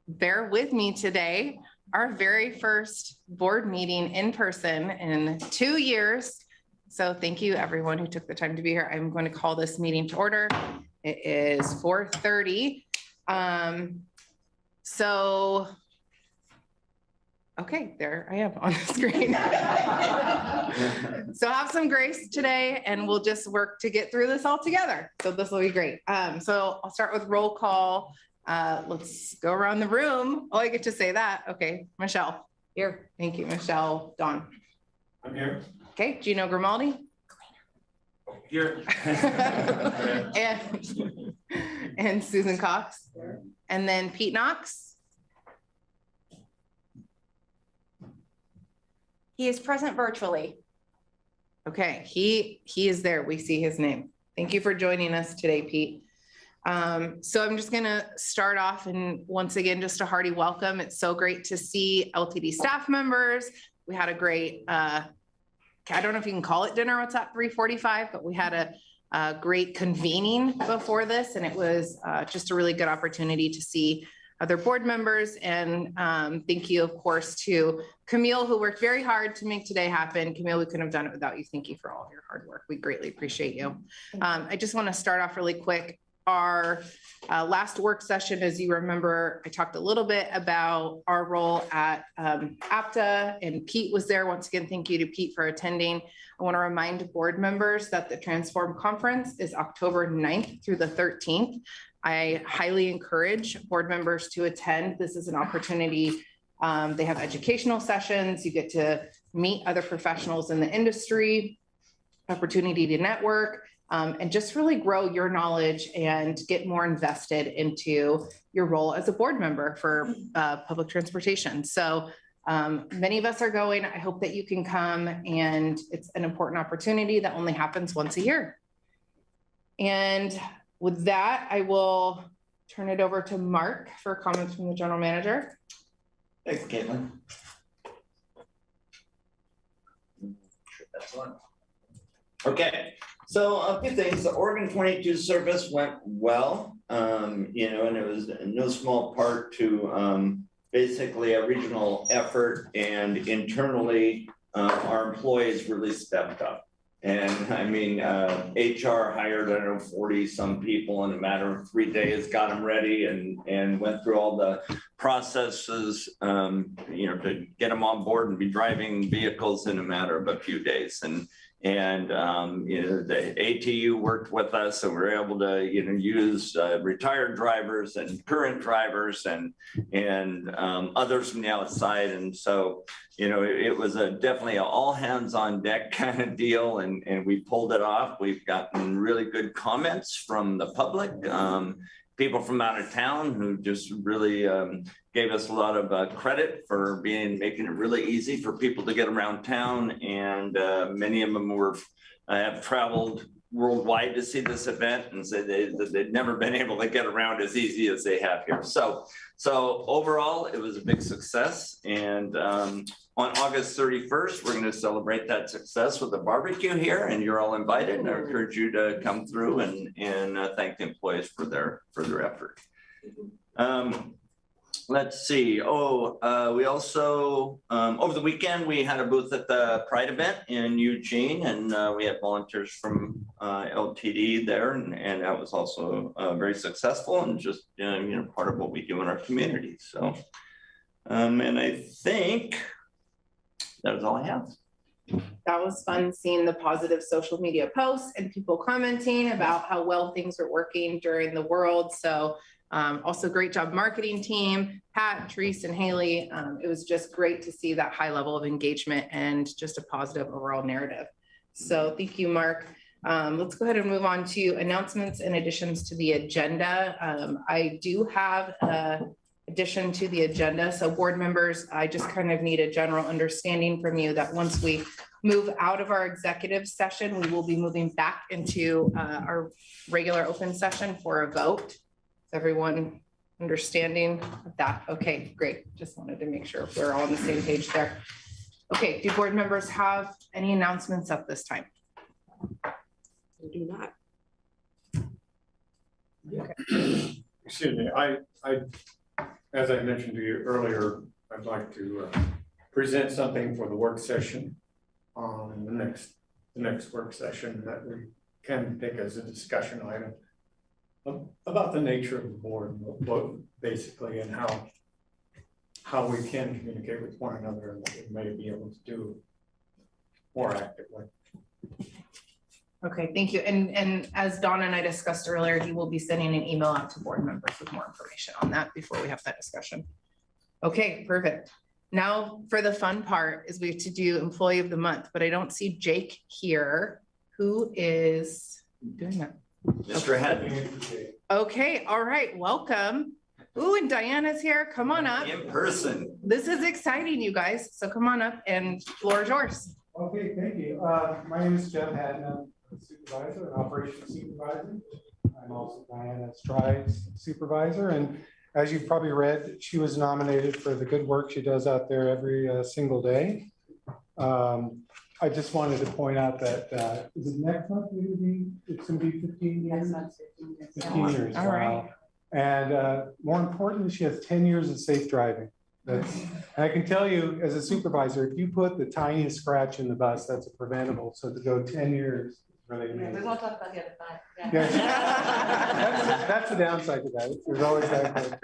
bear with me today. Our very first board meeting in person in 2 years. So thank you everyone who took the time to be here. I'm going to call this meeting to order. It is 4:30. Okay, there I am on the screen. So have some grace today and we'll just work to get through this all together. So this will be great. So I'll start with roll call. Let's go around the room. Oh, I get to say that. Okay, Michelle. Here. Thank you, Michelle. Dawn. I'm here. Okay, Gino Grimaldi. Here. and Susan Cox. And then Pete Knox. He is present virtually. Okay, he is there. We see his name. Thank you for joining us today, Pete. So I'm just gonna start off and once again, just a hearty welcome. It's so great to see LTD staff members. We had a great, I don't know if you can call it dinner, what's at 3:45, but we had a great convening before this and it was just a really good opportunity to see other board members. And thank you, of course, to Camille, who worked very hard to make today happen. Camille, we couldn't have done it without you. Thank you for all of your hard work. We greatly appreciate you. I just want to start off really quick. Our last work session, as you remember, I talked a little bit about our role at APTA and Pete was there. Once again, thank you to Pete for attending. I want to remind board members that the Transform Conference is October 9th through the 13th. I highly encourage board members to attend. This is an opportunity. They have educational sessions. You get to meet other professionals in the industry, opportunity to network, and just really grow your knowledge and get more invested into your role as a board member for public transportation. So many of us are going. I hope that you can come, and it's an important opportunity that only happens once a year. And with that, I will turn it over to Mark for comments from the general manager. Thanks, Caitlin. That's one. Okay, so a few things. The Oregon 22 service went well, and it was in no small part to basically a regional effort, and internally our employees really stepped up. And I mean, HR hired, 40 some people in a matter of 3 days, got them ready and went through all the processes, to get them on board and be driving vehicles in a matter of a few days. And the ATU worked with us, and we were able to, use retired drivers and current drivers and others from the outside. And so, it was definitely an all hands on deck kind of deal, and we pulled it off. We've gotten really good comments from the public, people from out of town who just really gave us a lot of credit for making it really easy for people to get around town. And many of them have traveled worldwide to see this event and said they'd never been able to get around as easy as they have here. So overall, it was a big success. And on August 31st, we're going to celebrate that success with a barbecue here, and you're all invited. And I encourage you to come through and thank the employees for their effort. Let's see. We also, over the weekend, we had a booth at the Pride event in Eugene, and we had volunteers from LTD there, and that was also very successful and just, part of what we do in our community. So, and I think that was all I have. That was fun seeing the positive social media posts and people commenting about how well things are working during the world. So also great job marketing team, Pat, Therese, and Haley. It was just great to see that high level of engagement and just a positive overall narrative. So thank you, Mark. Let's go ahead and move on to announcements and additions to the agenda. I do have an addition to the agenda. So board members, I just kind of need a general understanding from you that once we move out of our executive session, we will be moving back into our regular open session for a vote. Is everyone understanding of that? Okay, great. Just wanted to make sure we're all on the same page there. Okay, do board members have any announcements at this time? We do not. Okay. Excuse me, as I mentioned to you earlier, I'd like to present something for the work session on the next work session that we can take as a discussion item about the nature of the board, basically, and how we can communicate with one another and what we may be able to do more actively. Okay, thank you. And as Dawn and I discussed earlier, he will be sending an email out to board members with more information on that before we have that discussion. Okay, perfect. Now for the fun part is we have to do employee of the month, but I don't see Jake here. Who is doing that? Mr. Head, Okay, all right, welcome. Ooh, and Diana's here. Come on up. in person. This is exciting, you guys. So come on up and floor is yours. Okay, thank you. My name is Jeff Haddon. I'm a supervisor, an operations supervisor. I'm also Diana Stride's supervisor. And as you've probably read, she was nominated for the good work she does out there every single day. I just wanted to point out that is it next month? It's going to be 15 years. 15 years. All right. Wow. And more importantly, she has 10 years of safe driving. And I can tell you as a supervisor, if you put the tiniest scratch in the bus, that's a preventable. So to go 10 years is really amazing. We won't talk about the other side. Yeah. That's the downside to that. There's always that.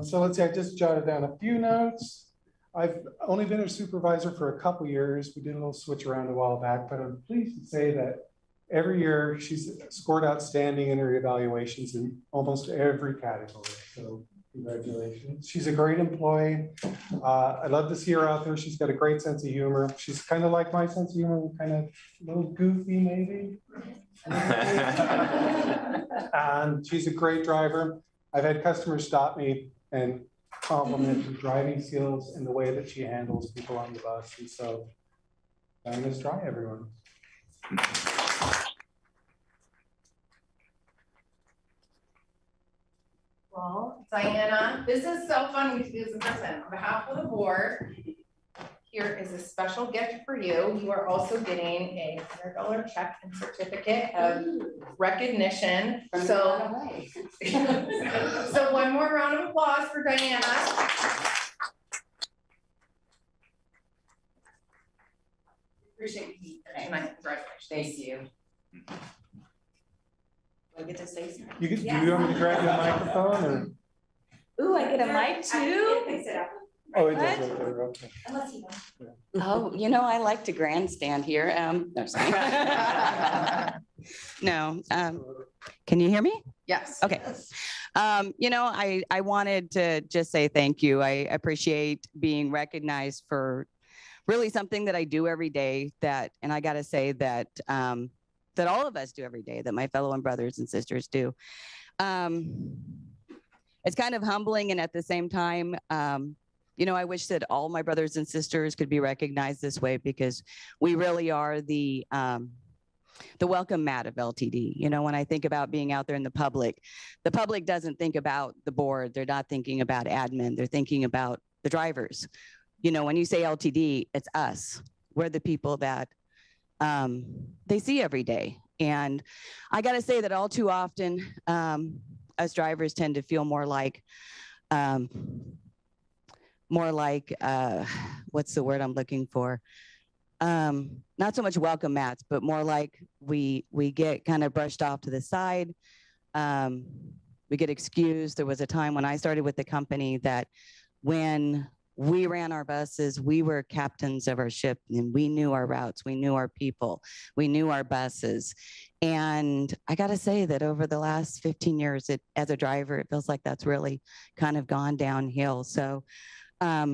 So let's see, I just jotted down a few notes. I've only been a supervisor for a couple years. We did a little switch around a while back, but I'm pleased to say that every year she's scored outstanding in her evaluations in almost every category. So congratulations. She's a great employee. I love to see her out there. She's got a great sense of humor. She's kind of like my sense of humor, kind of a little goofy maybe. And she's a great driver. I've had customers stop me and compliment her driving skills and the way that she handles people on the bus. And so I'm going to try everyone. Well, Diana, this is so fun to do this in person. On behalf of the board, here is a special gift for you. You are also getting a $100 check and certificate of recognition. So, so one more round of applause for Diana. Appreciate you tonight. Congratulations. Thank you. Do I get to say something? Do you want me to grab your microphone? Or? Ooh, I get a mic too? Oh, it does. Okay. Oh, you know, I like to grandstand here. No, sorry. No. Can you hear me? Yes. Okay. You know, I wanted to just say thank you. I appreciate being recognized for really something that I do every day and I got to say that, that all of us do every day, that my fellow brothers and sisters do. It's kind of humbling, and at the same time, you know, I wish that all my brothers and sisters could be recognized this way, because we really are the welcome mat of LTD. You know, when I think about being out there in the public doesn't think about the board. They're not thinking about admin. They're thinking about the drivers. You know, when you say LTD, it's us. We're the people that they see every day. And I got to say that all too often, us drivers tend to feel more like, what's the word I'm looking for? Not so much welcome mats, but more like we get kind of brushed off to the side. We get excused. There was a time when I started with the company that when we ran our buses, we were captains of our ship, and we knew our routes, we knew our people, we knew our buses. And I got to say that over the last 15 years, as a driver, it feels like that's really kind of gone downhill. So I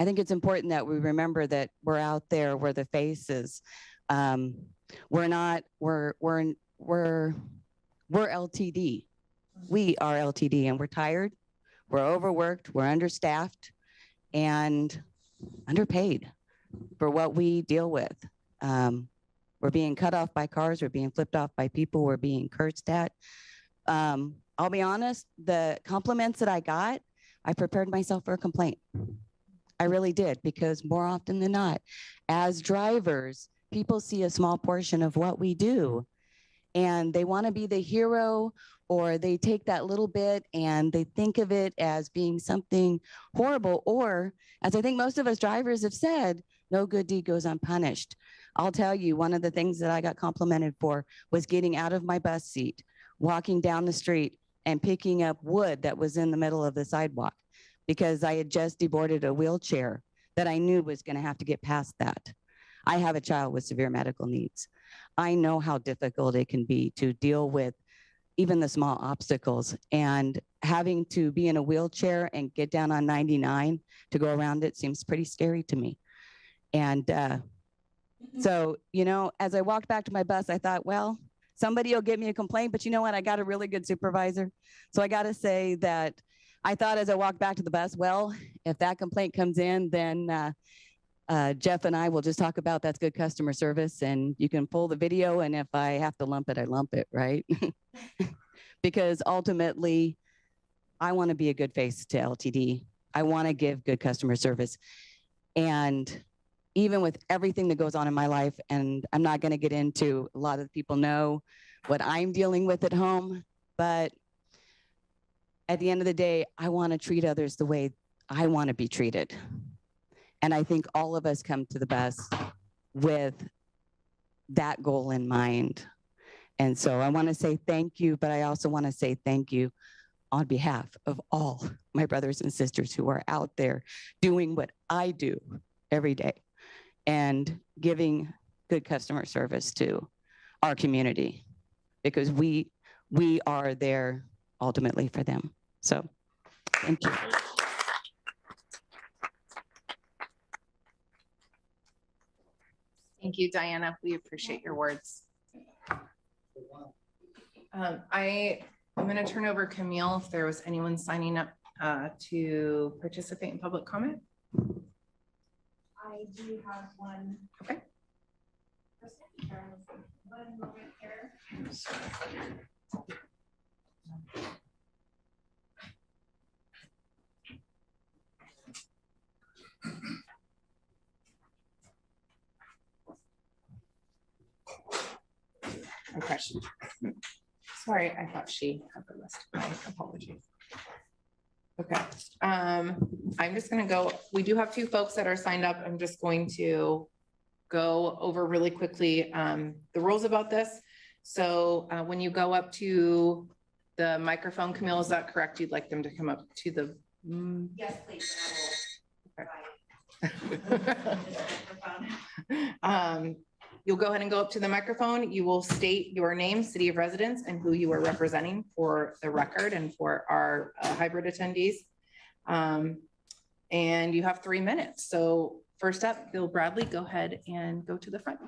think it's important that we remember that we're out there, we're the faces. We're LTD. We are LTD, and we're tired, we're overworked, we're understaffed, and underpaid for what we deal with. We're being cut off by cars, we're being flipped off by people, we're being cursed at. I'll be honest, the compliments that I got, I prepared myself for a complaint. I really did, because more often than not, as drivers, people see a small portion of what we do, and they want to be the hero, or they take that little bit and they think of it as being something horrible, or as I think most of us drivers have said, no good deed goes unpunished. I'll tell you, one of the things that I got complimented for was getting out of my bus seat, walking down the street and picking up wood that was in the middle of the sidewalk, because I had just deboarded a wheelchair that I knew was going to have to get past that. I have a child with severe medical needs. I know how difficult it can be to deal with even the small obstacles, and having to be in a wheelchair and get down on 99 to go around it seems pretty scary to me. And so, you know, as I walked back to my bus, I thought, well, somebody will give me a complaint, but you know what? I got a really good supervisor. So I got to say that I thought as I walked back to the bus, well, if that complaint comes in, then Jeff and I will just talk about that's good customer service, and you can pull the video, and if I have to lump it, I lump it, right? Because ultimately, I want to be a good face to LTD. I want to give good customer service. And even with everything that goes on in my life, and I'm not going to get into, a lot of people know what I'm dealing with at home, but at the end of the day, I want to treat others the way I want to be treated. And I think all of us come to the bus with that goal in mind. And so I want to say thank you, but I also want to say thank you on behalf of all my brothers and sisters who are out there doing what I do every day and giving good customer service to our community, because we are there ultimately for them. So thank you. Thank you, Diana. We appreciate your words. I'm going to turn over Camille if there was anyone signing up to participate in public comment. I do have one. Okay. One moment here. Okay. Sorry, I thought she had the list. My apologies. Okay. I'm just going to go. We do have 2 folks that are signed up. I'm just going to go over really quickly the rules about this. So when you go up to the microphone, Camille, is that correct? You'd like them to come up to the. Yes, please. You'll go ahead and go up to the microphone. You will state your name, city of residence, and who you are representing for the record and for our hybrid attendees. And you have 3 minutes. So first up, Bill Bradley, go ahead and go to the front.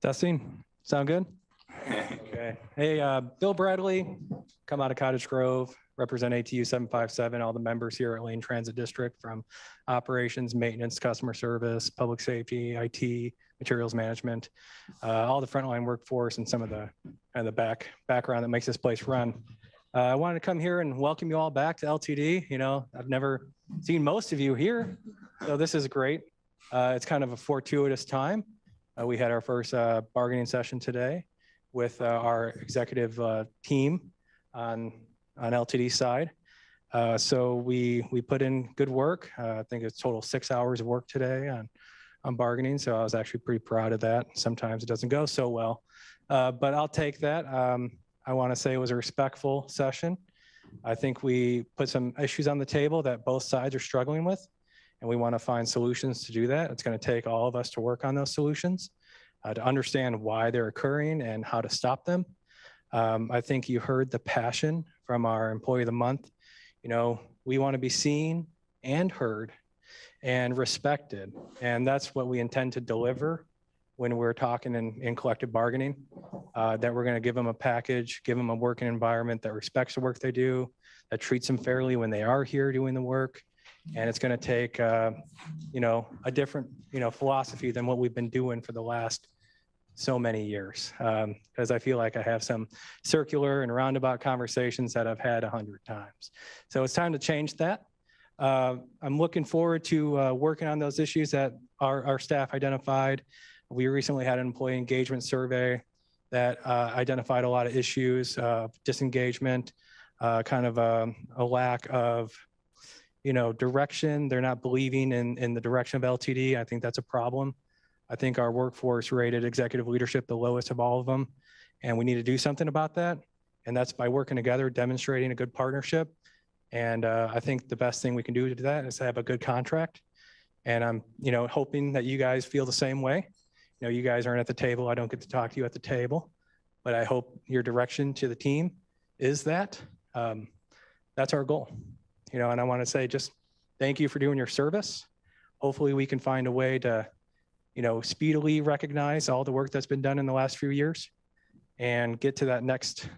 Testing, sound good? Okay. Hey, Bill Bradley, come out of Cottage Grove, represent ATU 757, all the members here at Lane Transit District, from operations, maintenance, customer service, public safety, IT, materials management, all the frontline workforce, and some of the background that makes this place run. I wanted to come here and welcome you all back to LTD. You know, I've never seen most of you here, so this is great. It's kind of a fortuitous time. We had our first bargaining session today with our executive team on LTD side. So we put in good work. I think it's total 6 hours of work today on bargaining. So I was actually pretty proud of that. Sometimes it doesn't go so well, but I'll take that. I want to say it was a respectful session. I think we put some issues on the table that both sides are struggling with, and we want to find solutions to do that. It's going to take all of us to work on those solutions, to understand why they're occurring and how to stop them. I think you heard the passion from our Employee of the Month. You know, we want to be seen and heard and respected. And that's what we intend to deliver when we're talking in collective bargaining, that we're going to give them a package, give them a working environment that respects the work they do, that treats them fairly when they are here doing the work. And it's going to take, you know, a different, you know, philosophy than what we've been doing for the last so many years. Because I feel like I have some circular and roundabout conversations that I've had 100 times. So it's time to change that. I'm looking forward to working on those issues that our staff identified. We recently had an employee engagement survey that identified a lot of issues, disengagement, kind of a lack of, direction. They're not believing in the direction of LTD. I think that's a problem. I think our workforce rated executive leadership the lowest of all of them, and we need to do something about that. And that's by working together, demonstrating a good partnership. And I think the best thing we can do to do that is to have a good contract. And I'm, hoping that you guys feel the same way. You guys aren't at the table. I don't get to talk to you at the table, but I hope your direction to the team is that. That's our goal. And I want to say just thank you for doing your service. Hopefully we can find a way to, speedily recognize all the work that's been done in the last few years and get to that next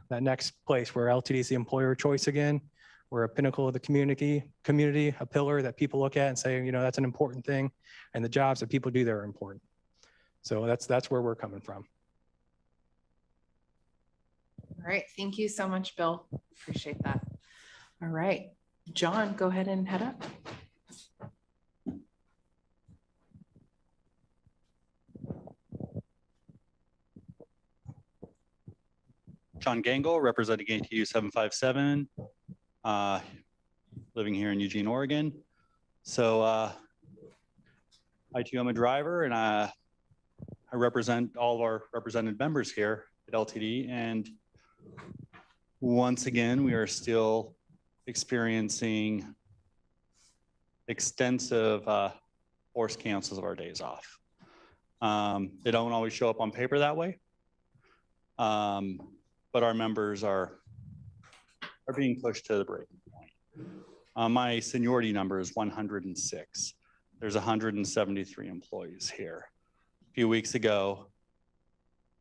place where LTD is the employer of choice again. We're a pinnacle of the community, a pillar that people look at and say, that's an important thing. And the jobs that people do there are important. So that's where we're coming from. All right. Thank you so much, Bill. Appreciate that. All right. John, go ahead and head up. John Gangle, representing ATU 757, living here in Eugene, Oregon. So I'm a driver, and I represent all of our represented members here at LTD. And once again, we are still experiencing extensive forced cancels of our days off. They don't always show up on paper that way. But our members are being pushed to the breaking point. My seniority number is 106. There's 173 employees here. A few weeks ago,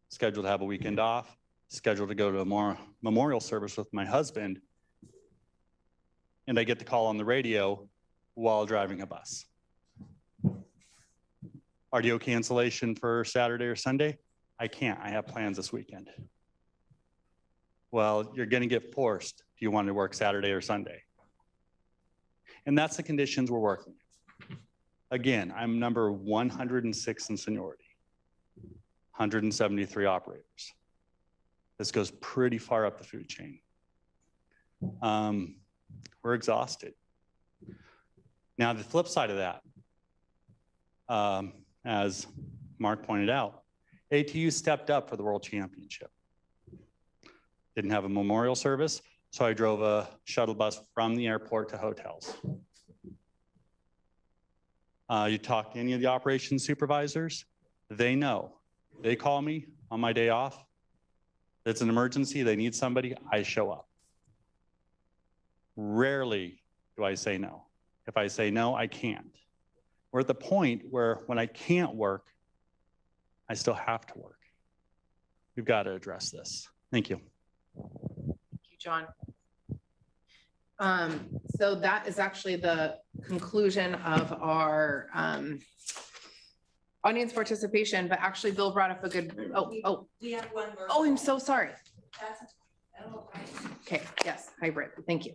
scheduled to have a weekend off, scheduled to go to a memorial service with my husband, and I get the call on the radio while driving a bus. RDO cancellation for Saturday or Sunday? I can't. I have plans this weekend. Well, you're going to get forced if you want to work Saturday or Sunday. And that's the conditions we're working with. Again, I'm number 106 in seniority, 173 operators. This goes pretty far up the food chain. We're exhausted. Now, the flip side of that, as Mark pointed out, ATU stepped up for the World Championship. Didn't have a memorial service, so I drove a shuttle bus from the airport to hotels. You talk to any of the operations supervisors, they know. They call me on my day off. It's an emergency, they need somebody, I show up. Rarely do I say no. If I say no, I can't. We're at the point where when I can't work, I still have to work. We've got to address this. Thank you. Thank you, John. So that is actually the conclusion of our audience participation, but actually Bill brought up a good, We have one more. I'm so sorry. That's, oh, right. Okay, yes, hybrid, thank you.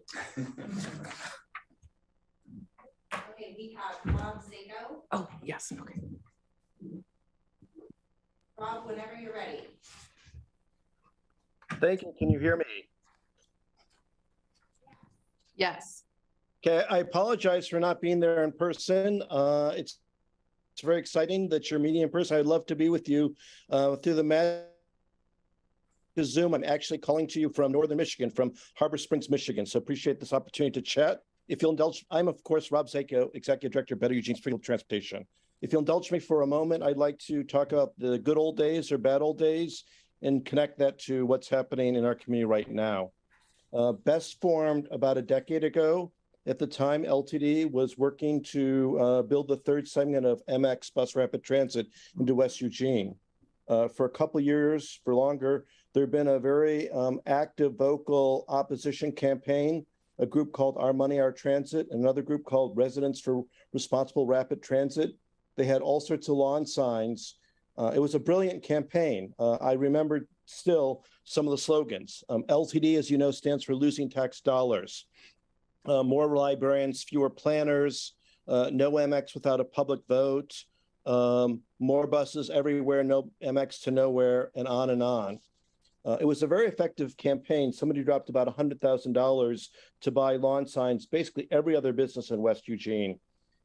Okay, we have Rob Zago. Oh, yes, okay. Rob, whenever you're ready. Thank you. Can you hear me? Yes. Okay, I apologize for not being there in person. It's very exciting that you're meeting in person. I'd love to be with you through the Zoom. I'm actually calling to you from Northern Michigan, from Harbor Springs, Michigan. So appreciate this opportunity to chat. If you'll indulge, I'm of course Rob Zago, Executive Director of Better Eugene Freedom Transportation. If you'll indulge me for a moment, I'd like to talk about the good old days or bad old days and connect that to what's happening in our community right now. Best formed about a decade ago. At the time, LTD was working to build the third segment of MX Bus Rapid Transit into West Eugene. For a couple of years, for longer, there had been a very active, vocal opposition campaign, a group called Our Money, Our Transit, another group called Residents for Responsible Rapid Transit. They had all sorts of lawn signs. It was a brilliant campaign. I remember still some of the slogans. LTD, as you know, stands for losing tax dollars. more librarians, fewer planners, no MX without a public vote, more buses everywhere, no MX to nowhere, and on and on. It was a very effective campaign. Somebody dropped about $100,000 to buy lawn signs, basically every other business in West Eugene.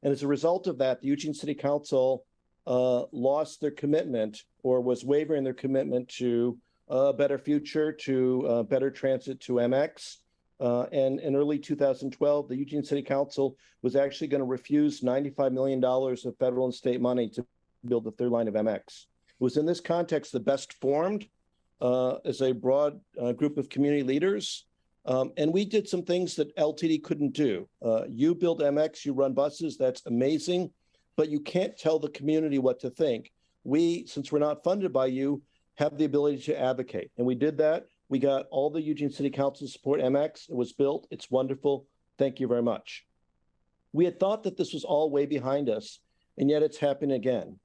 And as a result of that, the Eugene City Council lost their commitment or was wavering their commitment to a better future, to better transit to MX. And in early 2012, the Eugene City Council was actually going to refuse $95 million of federal and state money to build the third line of MX. It was in this context the best formed as a broad group of community leaders. And we did some things that LTD couldn't do. You build MX, you run buses, that's amazing, but you can't tell the community what to think. We, since we're not funded by you, have the ability to advocate. And we did that. We got all the Eugene City Council to support MX. It was built. It's wonderful. Thank you very much. We had thought that this was all way behind us, and yet it's happening again.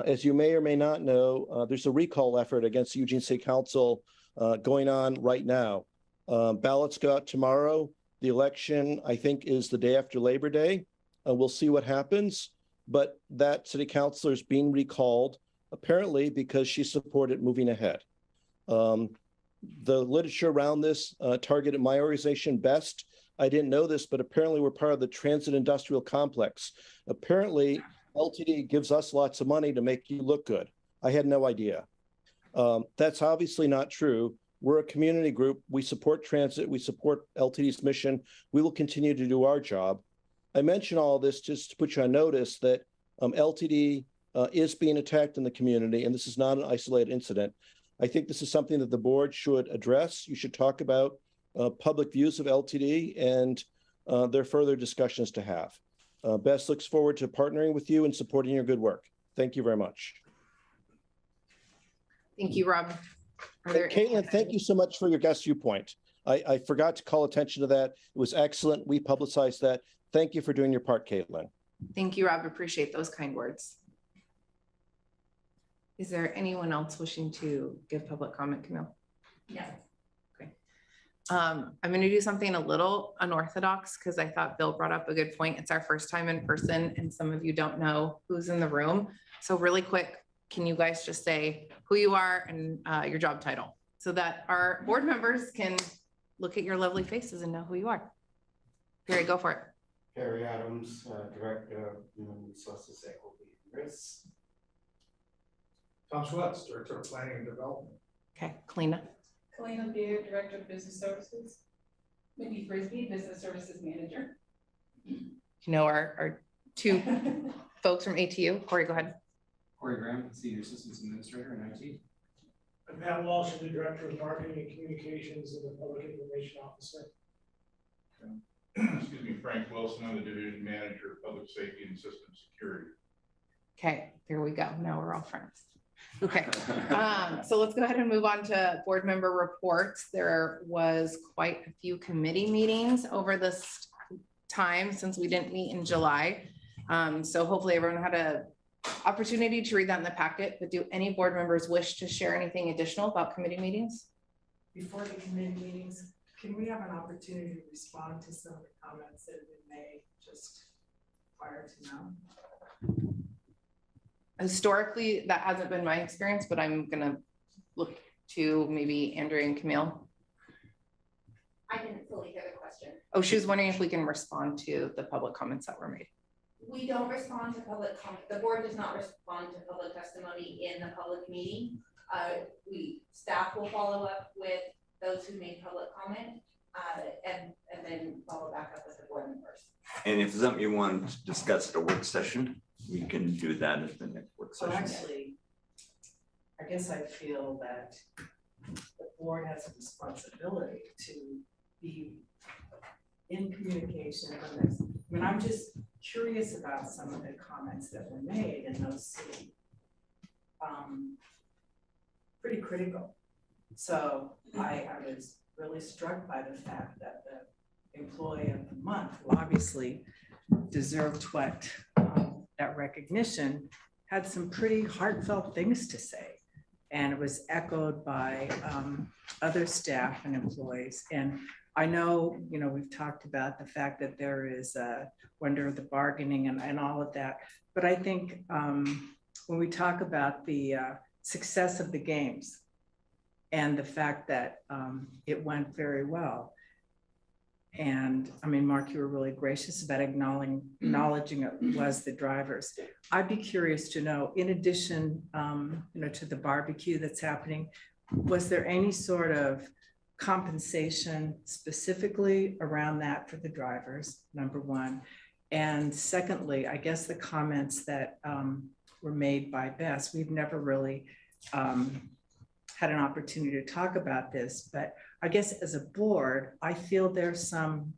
As you may or may not know, there's a recall effort against the Eugene City Council going on right now. Ballots go out tomorrow. The election, I think, is the day after Labor Day. We'll see what happens. But that city councilor is being recalled, apparently because she supported moving ahead. The literature around this targeted my organization best. I didn't know this, but apparently we're part of the transit industrial complex. Apparently, LTD gives us lots of money to make you look good. I had no idea. That's obviously not true. We're a community group. We support transit. We support LTD's mission. We will continue to do our job. I mention all this just to put you on notice that LTD is being attacked in the community, and this is not an isolated incident. I think this is something that the board should address. You should talk about public views of LTD, and there are further discussions to have. Bess looks forward to partnering with you and supporting your good work. Thank you very much. Thank you, Rob. Caitlin, thank you so much for your guest viewpoint. I forgot to call attention to that. It was excellent. We publicized that. Thank you for doing your part, Caitlin. Thank you, Rob. Appreciate those kind words. Is there anyone else wishing to give public comment, Camille? Yeah. Okay. I'm going to do something a little unorthodox because I thought Bill brought up a good point. It's our first time in person and some of you don't know who's in the room. So really quick, can you guys just say who you are and your job title so that our board members can look at your lovely faces and know who you are? Gary, go for it. Gary Adams, Director of Human Resources, Equity and Risk. Tom Schwartz, Director of Planning and Development. Okay, Kalina. Kalina Beer, Director of Business Services. Mindy Frisbee, Business Services Manager. You know our two folks from ATU. Corey, go ahead. Corey Graham, Senior Systems Administrator in IT. I'm Pat Walsh, the Director of Marketing and Communications and the Public Information Officer. Excuse me, Frank Wilson, I'm the Division Manager of Public Safety and System Security. Okay, there we go. Now we're all friends. Okay, so let's go ahead and move on to board member reports. There was quite a few committee meetings over this time since we didn't meet in July. So hopefully everyone had an opportunity to read that in the packet, but do any board members wish to share anything additional about committee meetings? Before the committee meetings, can we have an opportunity to respond to some of the comments that have been made just prior to now? Historically, that hasn't been my experience, but I'm gonna look to maybe Andrea and Camille. I didn't fully hear the question. Oh, she was wondering if we can respond to the public comments that were made. We don't respond to public comment. The board does not respond to public testimony in the public meeting. Staff will follow up with those who made public comment and then follow back up with the board members. And if something you want to discuss at a work session, we can do that at the next work So session. actually, I guess I feel that the board has a responsibility to be in communication with us. I mean, I'm just curious about some of the comments that were made, and those seem pretty critical. So I was really struck by the fact that the employee of the month, who obviously deserved what that recognition, had some pretty heartfelt things to say. And it was echoed by other staff and employees. And I know, you know, we've talked about the fact that there is a wonder of the bargaining and all of that. But I think when we talk about the success of the games and the fact that it went very well. And I mean, Mark, you were really gracious about acknowledging it was the drivers. I'd be curious to know, in addition, you know, to the barbecue that's happening, was there any sort of compensation specifically around that for the drivers, number one? And secondly, I guess the comments that were made by Bess, we've never really had an opportunity to talk about this, but I guess as a board, I feel there's some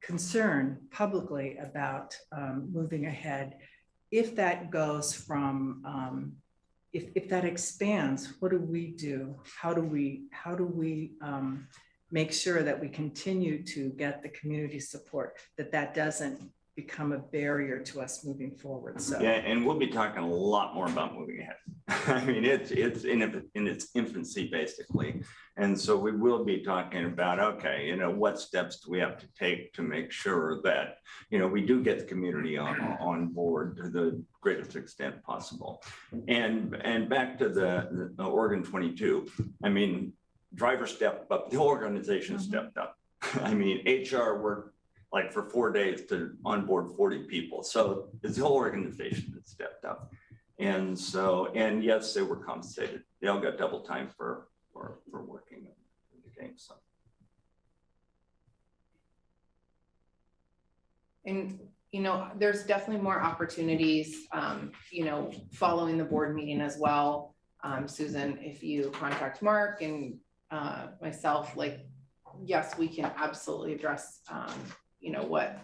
concern publicly about moving ahead. If that goes from, if that expands, what do we do? How do we make sure that we continue to get the community support, that doesn't become a barrier to us moving forward? So yeah, and we'll be talking a lot more about moving ahead. I mean, it's in its infancy basically, and so we will be talking about, okay, you know, what steps do we have to take to make sure that, you know, we do get the community on board to the greatest extent possible. And back to the Oregon 22, I mean, drivers stepped up, the whole organization stepped up. I mean, HR worked like for 4 days to onboard 40 people. So it's the whole organization that stepped up. And so, and yes, they were compensated. They all got double time for working in the game. So. And, you know, there's definitely more opportunities, you know, following the board meeting as well. Susan, if you contact Mark and myself, like, yes, we can absolutely address, you know, what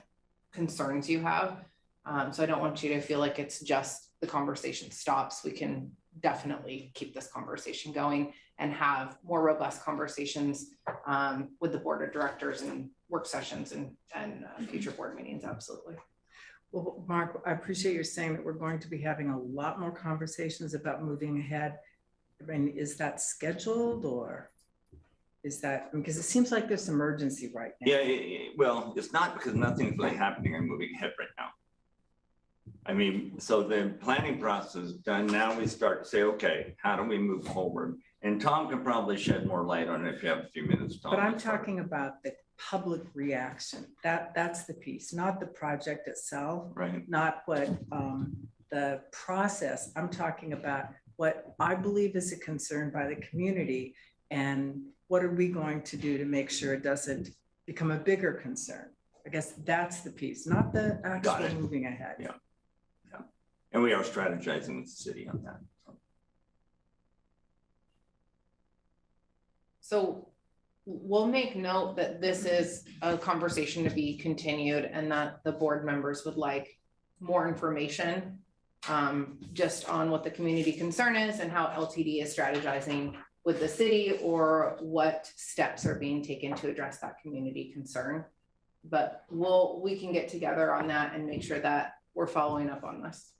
concerns you have. So I don't want you to feel like it's just the conversation stops. We can definitely keep this conversation going and have more robust conversations with the board of directors and work sessions and future board meetings. Absolutely. Well, Mark, I appreciate you saying that we're going to be having a lot more conversations about moving ahead. I mean, is that scheduled, or is that, because it seems like there's some urgency right now? Yeah, well, it's not, because nothing's really happening and moving ahead right now. I mean, so the planning process is done. Now we start to say, okay, how do we move forward? And Tom can probably shed more light on it if you have a few minutes, Tom. But I'm talking about the public reaction. That's the piece, not the project itself, right? Not what the process. I'm talking about what I believe is a concern by the community, and what are we going to do to make sure it doesn't become a bigger concern? I guess that's the piece, not the actual moving ahead. Yeah. Yeah. And we are strategizing with the city on that. So we'll make note that this is a conversation to be continued and that the board members would like more information just on what the community concern is and how LTD is strategizing with the city, or what steps are being taken to address that community concern. But we can get together on that and make sure that we're following up on this.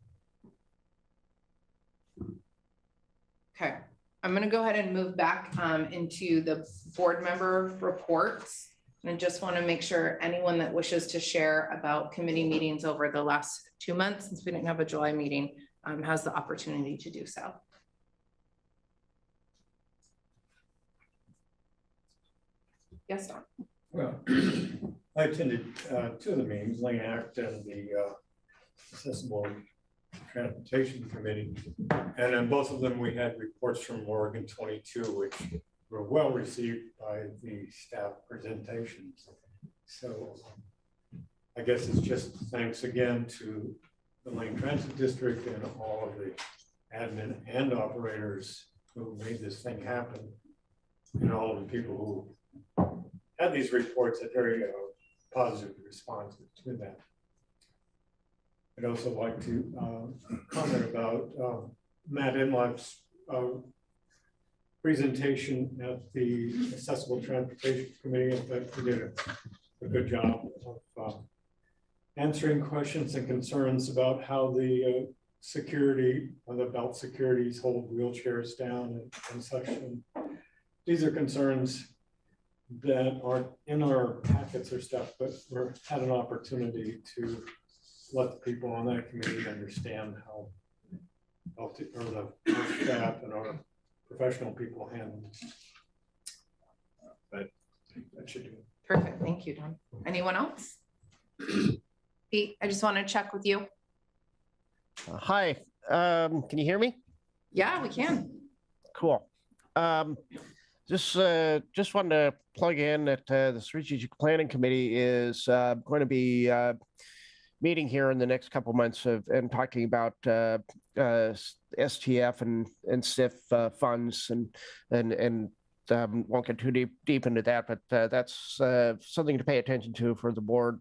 Okay, I'm gonna go ahead and move back into the board member reports. And I just wanna make sure anyone that wishes to share about committee meetings over the last 2 months, since we didn't have a July meeting, has the opportunity to do so. Yes, Don. Well, I attended 2 of the meetings, Lane Act and the Accessible Transportation Committee. And in both of them, we had reports from Oregon 22, which were well received by the staff presentations. So I guess it's just thanks again to the Lane Transit District and all of the admin and operators who made this thing happen, and all of the people who had these reports, a very positive response to that. I'd also like to comment about Matt Inlock's presentation at the Accessible Transportation Committee. In fact, he did a good job of answering questions and concerns about how the security, the belt securities hold wheelchairs down and such. And these are concerns that are in our packets or stuff, but we're had an opportunity to let the people on that committee understand how or the staff and our professional people handle it. But that should do it. Perfect. Thank you, Don. Anyone else? Pete, I just want to check with you. Hi, can you hear me? Yeah, we can. Cool. Just wanted to plug in that the Strategic Planning Committee is going to be meeting here in the next couple months and talking about STF and SIF funds and won't get too deep into that, but that's something to pay attention to for the board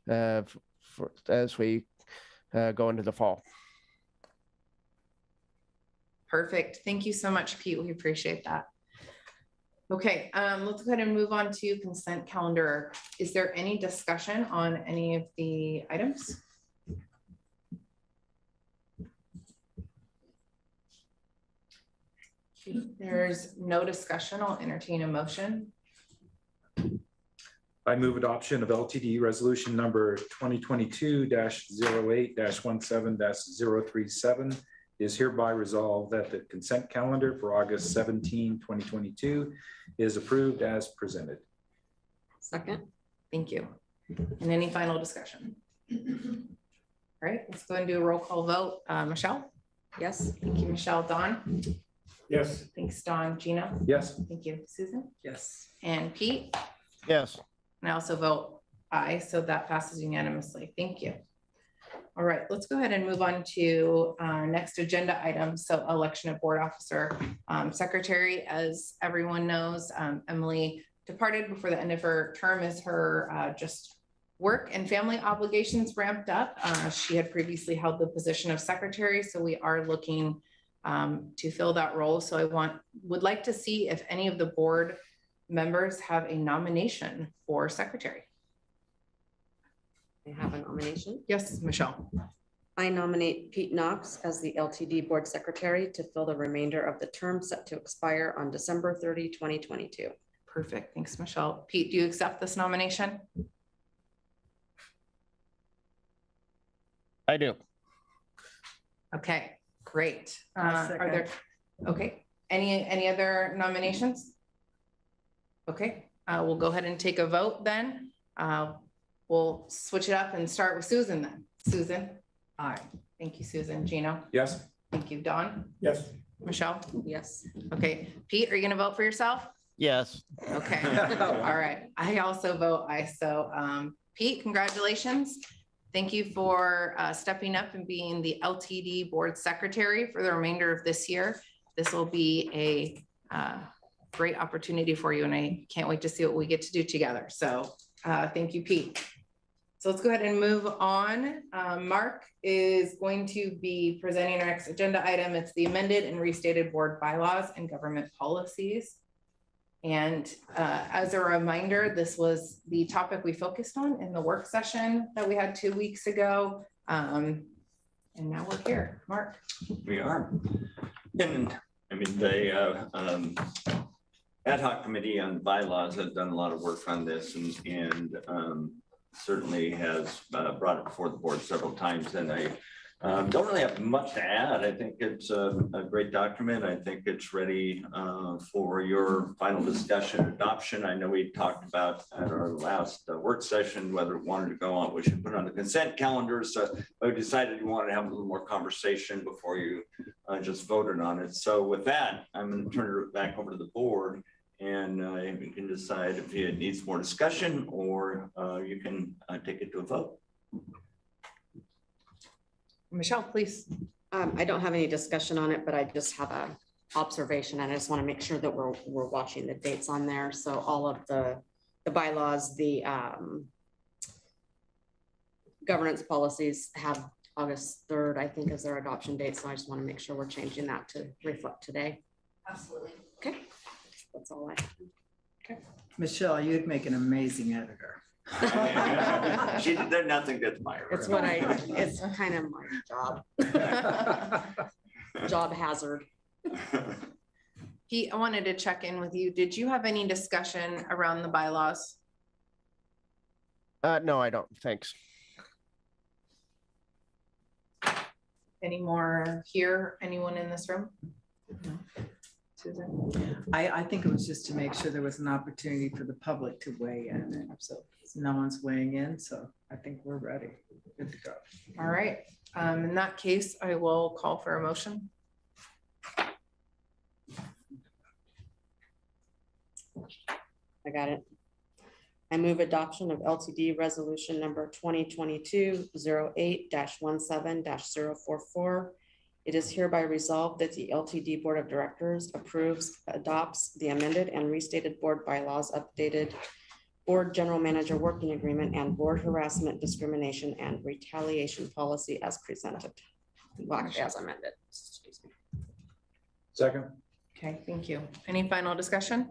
as we go into the fall. Perfect. Thank you so much, Pete. We appreciate that. Okay, let's go ahead and move on to consent calendar. Is there any discussion on any of the items? There's no discussion. I'll entertain a motion. I move adoption of LTD resolution number 2022-08-17-037 is hereby resolved that the consent calendar for August 17, 2022 is approved as presented. Second. Thank you. And any final discussion? All right, let's go and do a roll call vote. Michelle? Yes. Thank you, Michelle. Don? Yes. Thanks, Don. Gina? Yes. Thank you. Susan? Yes. And Pete? Yes. And I also vote aye, so that passes unanimously. Thank you. All right, let's go ahead and move on to our next agenda item. So election of board officer secretary. As everyone knows, Emily departed before the end of her term as her just work and family obligations ramped up. She had previously held the position of secretary, so we are looking to fill that role. So I would like to see if any of the board members have a nomination for secretary. I have a nomination. Yes, Michelle. I nominate Pete Knox as the LTD Board Secretary to fill the remainder of the term set to expire on December 30, 2022. Perfect. Thanks, Michelle. Pete, do you accept this nomination? I do. Okay, great. I'll Are there, okay, any other nominations? Okay, we'll go ahead and take a vote then. We'll switch it up and start with Susan then. Susan? Aye. Thank you, Susan. Gino? Yes. Thank you, Don? Yes. Michelle? Yes. Okay, Pete, are you gonna vote for yourself? Yes. Okay, all right. I also vote aye. So Pete, congratulations. Thank you for stepping up and being the LTD Board Secretary for the remainder of this year. This will be a great opportunity for you, and I can't wait to see what we get to do together. So thank you, Pete. So let's go ahead and move on. Mark is going to be presenting our next agenda item. It's the amended and restated board bylaws and government policies. And as a reminder, this was the topic we focused on in the work session that we had 2 weeks ago. And now we're here. Mark. We are. And I mean, the ad hoc committee on bylaws has done a lot of work on this and certainly has brought it before the board several times. And I don't really have much to add. I think it's a great document. I think it's ready for your final discussion adoption. I know we talked about at our last work session whether it wanted to go on, we should put it on the consent calendar. So we decided we wanted to have a little more conversation before you just voted on it. So with that, I'm going to turn it back over to the board, and you can decide if it needs more discussion or you can take it to a vote. Michelle, please. I don't have any discussion on it, but I just have a observation, and I just want to make sure that we're watching the dates on there. So all of the bylaws, the governance policies have August 3rd, I think, is their adoption date. So I just want to make sure we're changing that to reflect today. Absolutely. Okay, that's all I have. Okay. Michelle, you'd make an amazing editor. She did nothing to admire. It's what it's kind of my job. Job hazard. Pete, I wanted to check in with you. Did you have any discussion around the bylaws? No, I don't. Thanks. Any more here? Anyone in this room? Susan? I think it was just to make sure there was an opportunity for the public to weigh in, and so no one's weighing in, so I think we're ready. Good to go. All right. In that case, I will call for a motion. I got it. I move adoption of LTD resolution number 2022-08-17-044. It is hereby resolved that the LTD Board of Directors adopts the amended and restated board bylaws, updated board general manager working agreement, and board harassment, discrimination, and retaliation policy as presented. Well, as amended. Excuse me. Second. Okay, thank you. Any final discussion?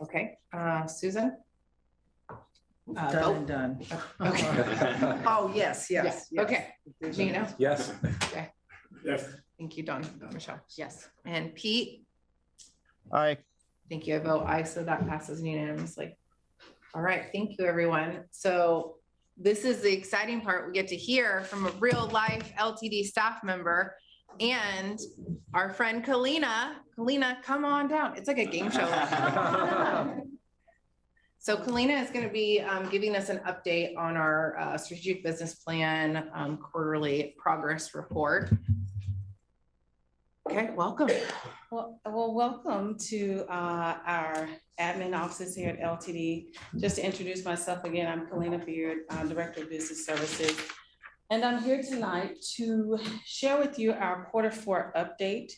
Okay, Susan? Done and done. Okay. Oh, yes, yes. Yeah, okay. Gino? Yes. Okay. Yes. Thank you, Don. Michelle? Yes. And Pete? Aye. Thank you. I vote aye, so that passes unanimously. All right, thank you, everyone. So this is the exciting part. We get to hear from a real life LTD staff member and our friend Kalina. Kalina, come on down. It's like a game show. So Kalina is going to be giving us an update on our strategic business plan quarterly progress report. Okay, welcome. Well, welcome to our admin offices here at LTD. Just to introduce myself again, I'm Kalina Beard, Director of Business Services. And I'm here tonight to share with you our Q4 update.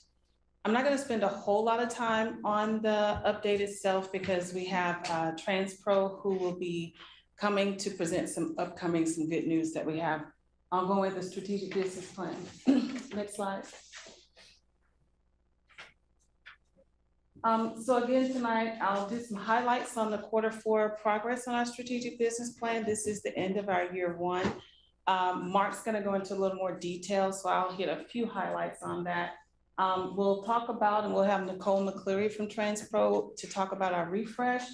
I'm not going to spend a whole lot of time on the update itself because we have TransPro who will be coming to present some good news that we have ongoing with the strategic business plan. Next slide. So again, tonight, I'll do some highlights on the Q4 progress on our strategic business plan. This is the end of our year one. Mark's gonna go into a little more detail, so I'll hit a few highlights on that. We'll talk about, and we'll have Nicole McCleary from TransPro to talk about our refresh,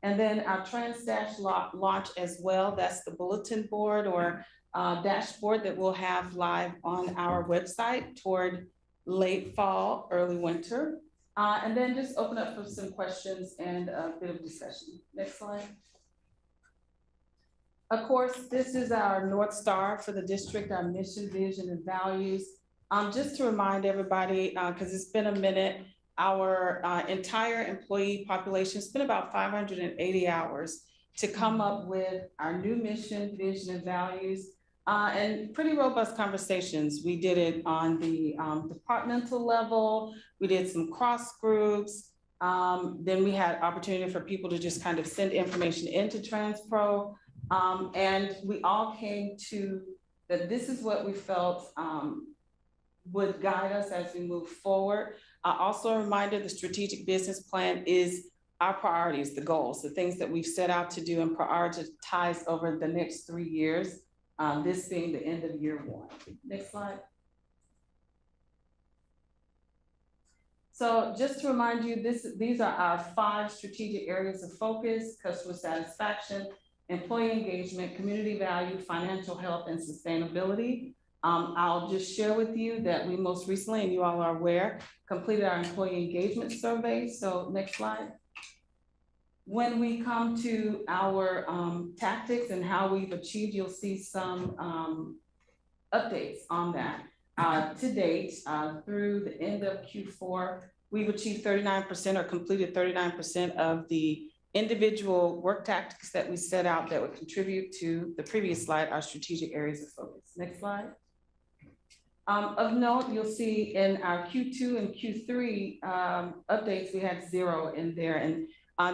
and then our TransDash launch as well. That's the bulletin board or dashboard that we'll have live on our website toward late fall, early winter. And then just open up for some questions and a bit of discussion. Next slide. Of course, this is our North Star for the district, our mission, vision, and values. Just to remind everybody, because it's been a minute, our entire employee population spent about 580 hours to come up with our new mission, vision, and values. And pretty robust conversations. We did it on the departmental level. We did some cross groups. Then we had opportunity for people to just kind of send information into TransPro. And we all came to that this is what we felt would guide us as we move forward. Also a reminder, the strategic business plan is our priorities, the goals, the things that we've set out to do and prioritize over the next 3 years. This being the end of year one. Next slide. So just to remind you, these are our 5 strategic areas of focus: customer satisfaction, employee engagement, community value, financial health, and sustainability. I'll just share with you that we most recently, and you all are aware, completed our employee engagement survey. So next slide. When we come to our tactics and how we've achieved, you'll see some updates on that. To date, through the end of Q4, we've achieved 39% or completed 39% of the individual work tactics that we set out that would contribute to the previous slide, our strategic areas of focus. Next slide. Of note, you'll see in our Q2 and Q3 updates, we had 0 in there. And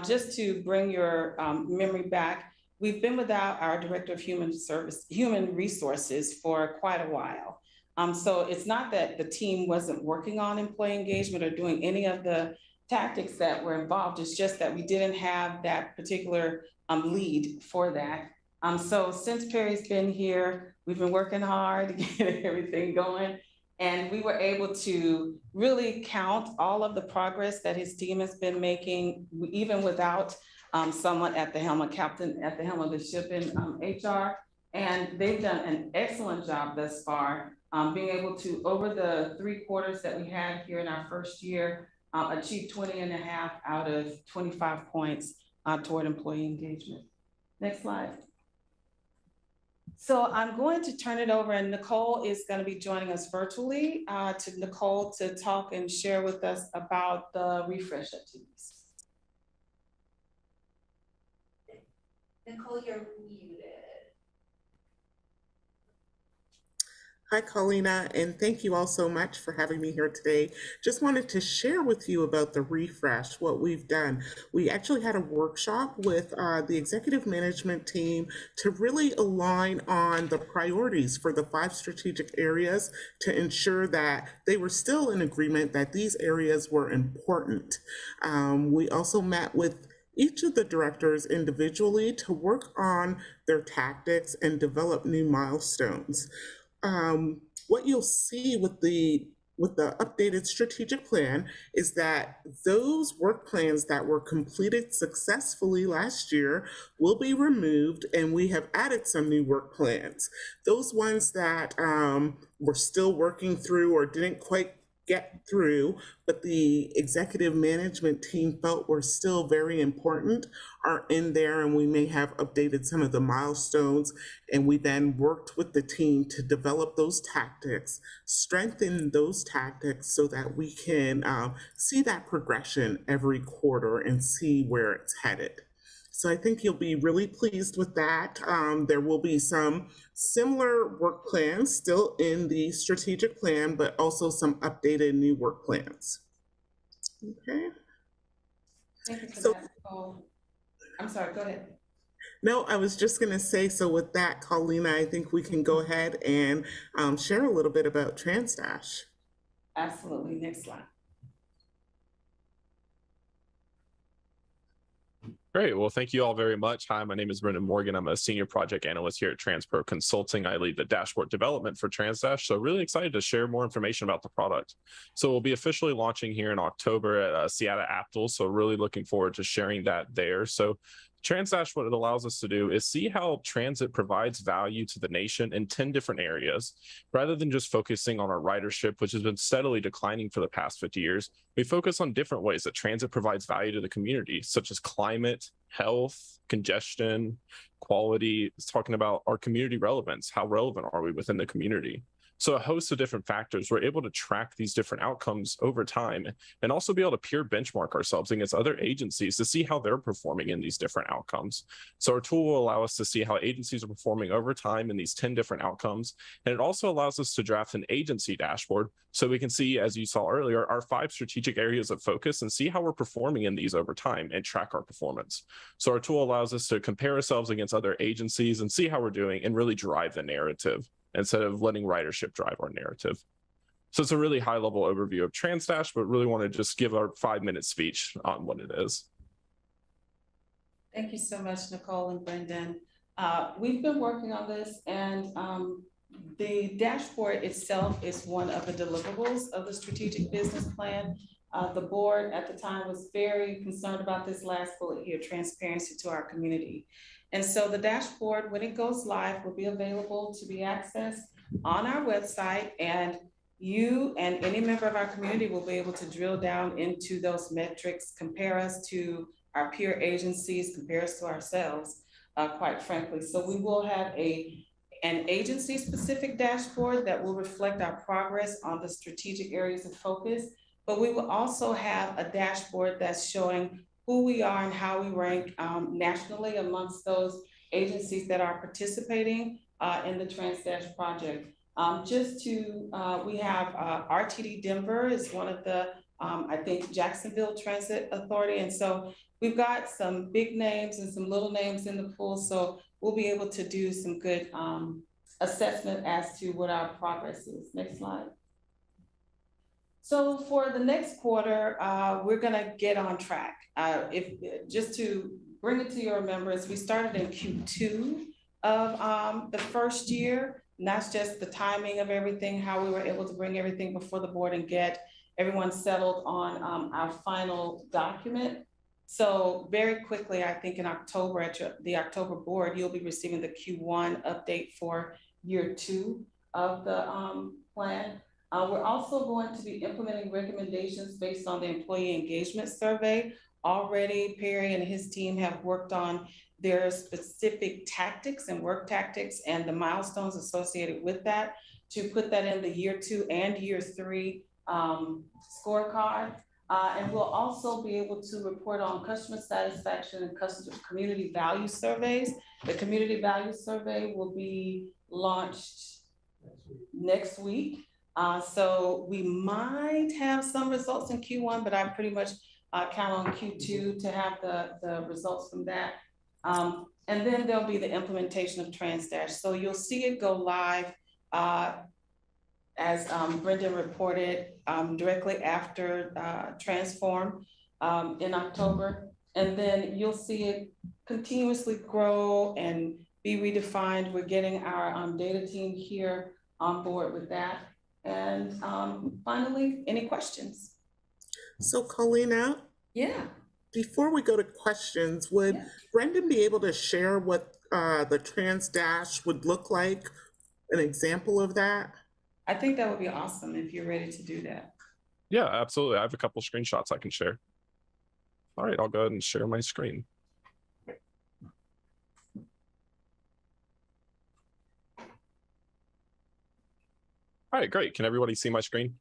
just to bring your memory back, we've been without our Director of Human Resources for quite a while. So it's not that the team wasn't working on employee engagement or doing any of the tactics that were involved. It's just that we didn't have that particular lead for that. So since Perry's been here, we've been working hard to get everything going. And we were able to really count all of the progress that his team has been making, even without someone at the helm, a captain at the helm of the ship in HR. And they've done an excellent job thus far, being able to, over the 3 quarters that we had here in our first year, achieve 20.5 out of 25 points toward employee engagement. Next slide. So I'm going to turn it over, and Nicole is going to be joining us virtually to Nicole to talk and share with us about the refresh activities. Nicole, you're muted. Hi, Carlina, and thank you all so much for having me here today. Just wanted to share with you about the refresh, what we've done. We actually had a workshop with the executive management team to really align on the priorities for the 5 strategic areas to ensure that they were still in agreement that these areas were important. We also met with each of the directors individually to work on their tactics and develop new milestones. What you'll see with the updated strategic plan is that those work plans that were completed successfully last year will be removed, and we have added some new work plans. Those ones that we're still working through or didn't quite get through, but the executive management team felt were still very important, are in there, and we may have updated some of the milestones. And we then worked with the team to develop those tactics, strengthen those tactics so that we can see that progression every quarter and see where it's headed. So I think you'll be really pleased with that. There will be some similar work plans still in the strategic plan, but also some updated new work plans. Okay. Thank you for that, Nicole. I'm sorry, go ahead. No, I was just going to say, so with that, Carlina, I think we can go ahead and share a little bit about TransDash. Absolutely. Next slide. Great. Well, thank you all very much. Hi, my name is Brendan Morgan. I'm a senior project analyst here at TransPro Consulting. I lead the dashboard development for TransDash. So really excited to share more information about the product. So we'll be officially launching here in October at Seattle Aptal. So really looking forward to sharing that there. So TransDash, what it allows us to do is see how transit provides value to the nation in 10 different areas. Rather than just focusing on our ridership, which has been steadily declining for the past 50 years, we focus on different ways that transit provides value to the community, such as climate, health, congestion, quality. It's talking about our community relevance. How relevant are we within the community? So a host of different factors, we're able to track these different outcomes over time and also be able to peer benchmark ourselves against other agencies to see how they're performing in these different outcomes. So our tool will allow us to see how agencies are performing over time in these 10 different outcomes. And it also allows us to draft an agency dashboard so we can see, as you saw earlier, our 5 strategic areas of focus and see how we're performing in these over time and track our performance. So our tool allows us to compare ourselves against other agencies and see how we're doing and really drive the narrative, instead of letting ridership drive our narrative. So it's a really high level overview of TransDash, but really want to just give our 5-minute speech on what it is. Thank you so much, Nicole and Brendan. We've been working on this, and the dashboard itself is one of the deliverables of the strategic business plan. The board at the time was very concerned about this last bullet here, transparency to our community. And so the dashboard, when it goes live, will be available to be accessed on our website, and you and any member of our community will be able to drill down into those metrics, compare us to our peer agencies, compare us to ourselves, quite frankly. So we will have an agency-specific dashboard that will reflect our progress on the strategic areas of focus, but we will also have a dashboard that's showing who we are and how we rank nationally amongst those agencies that are participating in the TransDash project. We have RTD Denver is one of the, I think, Jacksonville Transit Authority. And so we've got some big names and some little names in the pool. So we'll be able to do some good assessment as to what our progress is. Next slide. So for the next quarter, we're gonna get on track. Just to bring it to your remembrance, we started in Q2 of the first year. And that's just the timing of everything, how we were able to bring everything before the board and get everyone settled on our final document. So very quickly, I think in October at the October board, you'll be receiving the Q1 update for year 2 of the plan. We're also going to be implementing recommendations based on the employee engagement survey. Already, Perry and his team have worked on their specific tactics and work tactics and the milestones associated with that to put that in the year 2 and year 3 scorecard. And we'll also be able to report on customer satisfaction and customer community value surveys. The community value survey will be launched next week. So we might have some results in Q1, but I pretty much count on Q2 to have the results from that. And then there'll be the implementation of TransDash. So you'll see it go live as Brendan reported directly after Transform in October. And then you'll see it continuously grow and be redefined. We're getting our data team here on board with that. And finally, any questions? So Colina? Yeah. Before we go to questions, would Brendan be able to share what the TransDash would look like, an example of that? I think that would be awesome if you're ready to do that. Yeah, absolutely. I have a couple screenshots I can share. All right, I'll go ahead and share my screen. All right, great. Can everybody see my screen?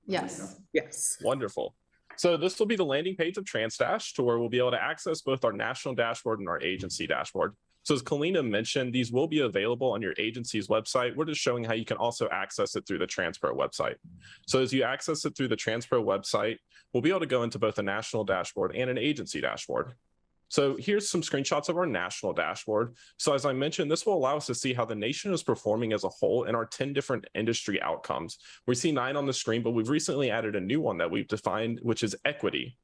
Yes. Yes. Wonderful. So this will be the landing page of TransDash to where we'll be able to access both our national dashboard and our agency dashboard. So as Colina mentioned, these will be available on your agency's website. We're just showing how you can also access it through the TransPro website. So as you access it through the TransPro website, we'll be able to go into both a national dashboard and an agency dashboard. So here's some screenshots of our national dashboard. So as I mentioned, this will allow us to see how the nation is performing as a whole in our 10 different industry outcomes. We see 9 on the screen, but we've recently added a new one that we've defined, which is equity.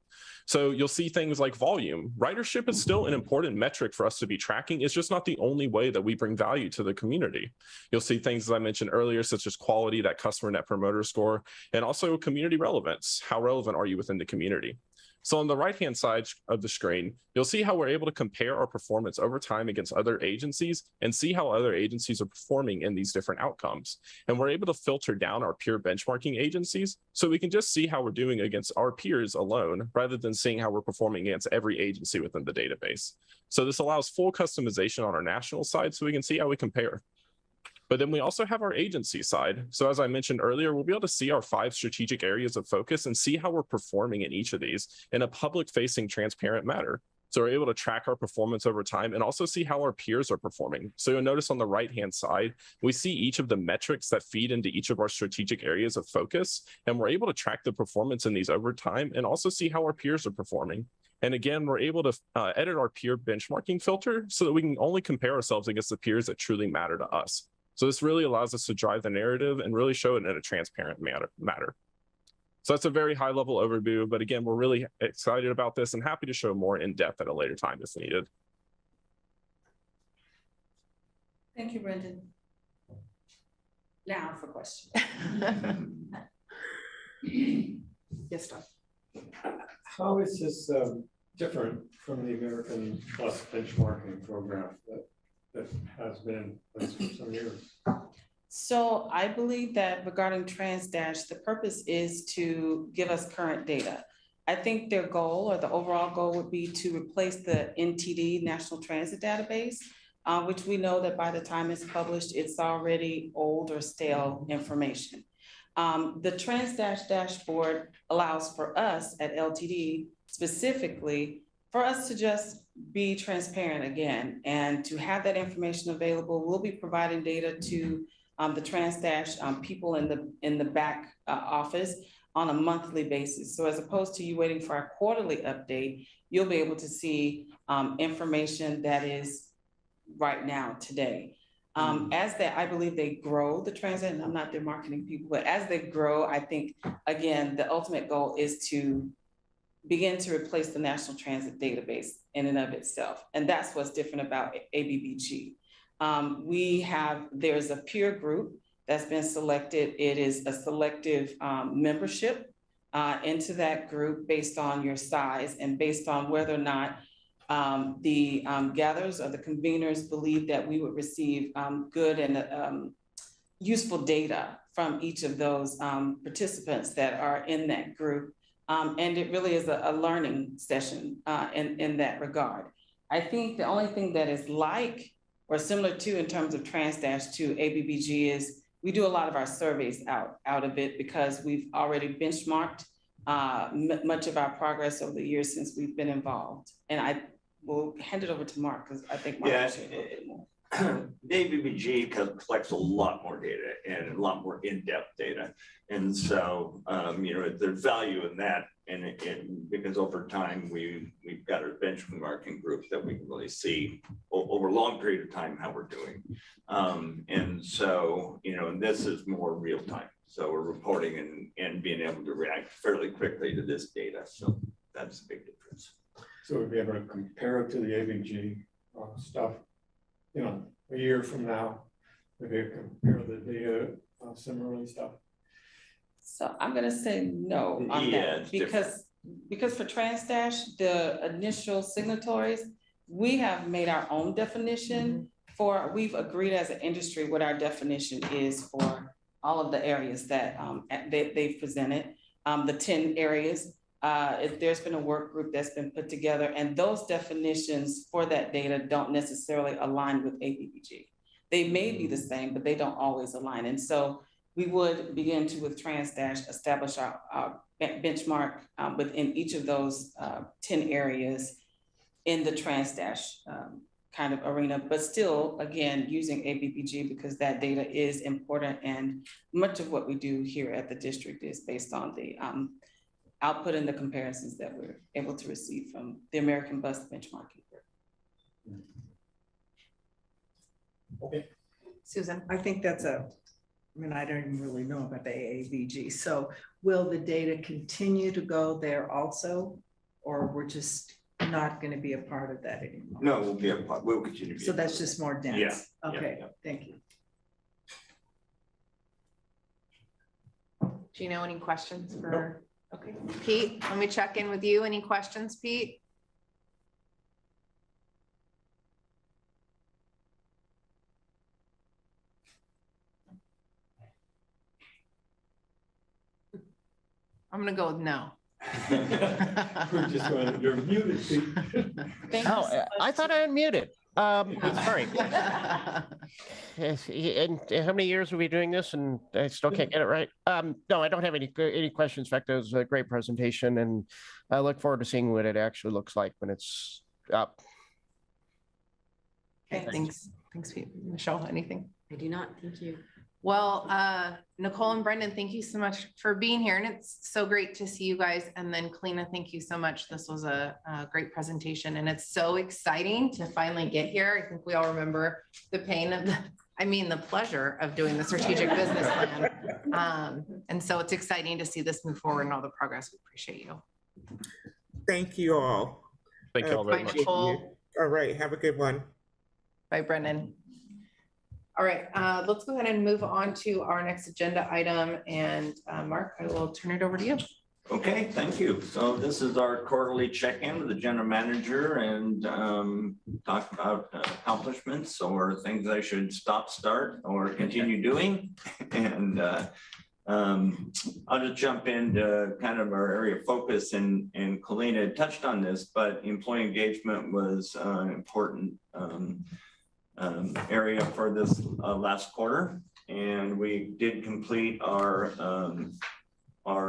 So you'll see things like volume. Ridership is still an important metric for us to be tracking. It's just not the only way that we bring value to the community. You'll see things, as I mentioned earlier, such as quality, that customer net promoter score, and also community relevance. How relevant are you within the community? So on the right-hand side of the screen, you'll see how we're able to compare our performance over time against other agencies and see how other agencies are performing in these different outcomes. And we're able to filter down our peer benchmarking agencies so we can just see how we're doing against our peers alone, rather than seeing how we're performing against every agency within the database. So this allows full customization on our national side so we can see how we compare. But then we also have our agency side. So as I mentioned earlier, we'll be able to see our 5 strategic areas of focus and see how we're performing in each of these in a public-facing, transparent manner. So we're able to track our performance over time and also see how our peers are performing. So you'll notice on the right-hand side, we see each of the metrics that feed into each of our strategic areas of focus, and we're able to track the performance in these over time and also see how our peers are performing. And again, we're able to edit our peer benchmarking filter so that we can only compare ourselves against the peers that truly matter to us. So this really allows us to drive the narrative and really show it in a transparent manner. So that's a very high level overview, but again, we're really excited about this and happy to show more in depth at a later time if needed. Thank you, Brendan. Now for questions. Yes, Don. How is this different from the American Plus benchmarking program that has been in place for some years? So I believe that regarding TransDash, the purpose is to give us current data. I think their goal, or the overall goal, would be to replace the NTD, National Transit Database, which we know that by the time it's published, it's already old or stale information. The TransDash dashboard allows for us at LTD specifically for us to just be transparent again and to have that information available. We'll be providing data to the TransDash people in the back office on a monthly basis. So as opposed to you waiting for our quarterly update, you'll be able to see information that is right now, today. As I believe they grow the transit, and I'm not their marketing people, but as they grow, I think, again, the ultimate goal is to begin to replace the National Transit Database in and of itself. And that's what's different about ABBG. there's a peer group that's been selected. It is a selective membership into that group based on your size and based on whether or not the gatherers or the conveners believe that we would receive good and useful data from each of those participants that are in that group. And it really is a learning session in that regard. I think the only thing that is like or similar to in terms of TransDash to ABBG is we do a lot of our surveys out of it because we've already benchmarked much of our progress over the years since we've been involved. And I will hand it over to Mark because I think Mark will share a little bit more. The ABBG collects a lot more data and a lot more in-depth data. And so, there's value in that. And because over time, we've got a benchmarking group that we can really see over a long period of time how we're doing. And so, and this is more real time. So we're reporting and being able to react fairly quickly to this data. So that's a big difference. So we'll be able to compare it to the ABG stuff, a year from now, maybe compare the data similarly stuff. So I'm gonna say no on that because for TransDash, the initial signatories, we have made our own definition we've agreed as an industry what our definition is for all of the areas that they've presented, the 10 areas. There's been a work group that's been put together and those definitions for that data don't necessarily align with ABBG. They may be the same, but they don't always align. And so we would begin to, with TransDash, establish our benchmark within each of those 10 areas in the TransDash kind of arena, but still, again, using ABBG because that data is important and much of what we do here at the district is based on the output and the comparisons that we're able to receive from the American Bus Benchmarking Group. Okay. Susan. I think I don't even really know about the AABG. So will the data continue to go there also, or we're just not going to be a part of that anymore? No, we'll be a part. We'll continue to be. So that's just more dense. Yeah. Okay. Yeah. Thank you. Do you know any questions for? Nope. Okay, Pete, let me check in with you. Any questions, Pete? I'm gonna go with no. We're just going, you're muted, Pete. I thought I unmuted. Sorry. And how many years are we doing this? And I still can't get it right. No, I don't have any questions. In fact, it was a great presentation, and I look forward to seeing what it actually looks like when it's up. Okay, thanks, Pete. Michelle, anything? I do not. Thank you. Well, Nicole and Brendan, thank you so much for being here. And it's so great to see you guys. And then Kalina, thank you so much. This was a great presentation and it's so exciting to finally get here. I think we all remember the pain of the pleasure of doing the strategic business plan. And so it's exciting to see this move forward and all the progress. We appreciate you. Thank you all. Thank you all very much. All right. Have a good one. Bye, Brendan. All right, let's go ahead and move on to our next agenda item. And Mark, I will turn it over to you. Okay, thank you. So this is our quarterly check-in with the general manager and talk about accomplishments or things I should start, or continue doing. And I'll just jump into kind of our area of focus, and Kalina touched on this, but employee engagement was an important area for this last quarter, and we did complete our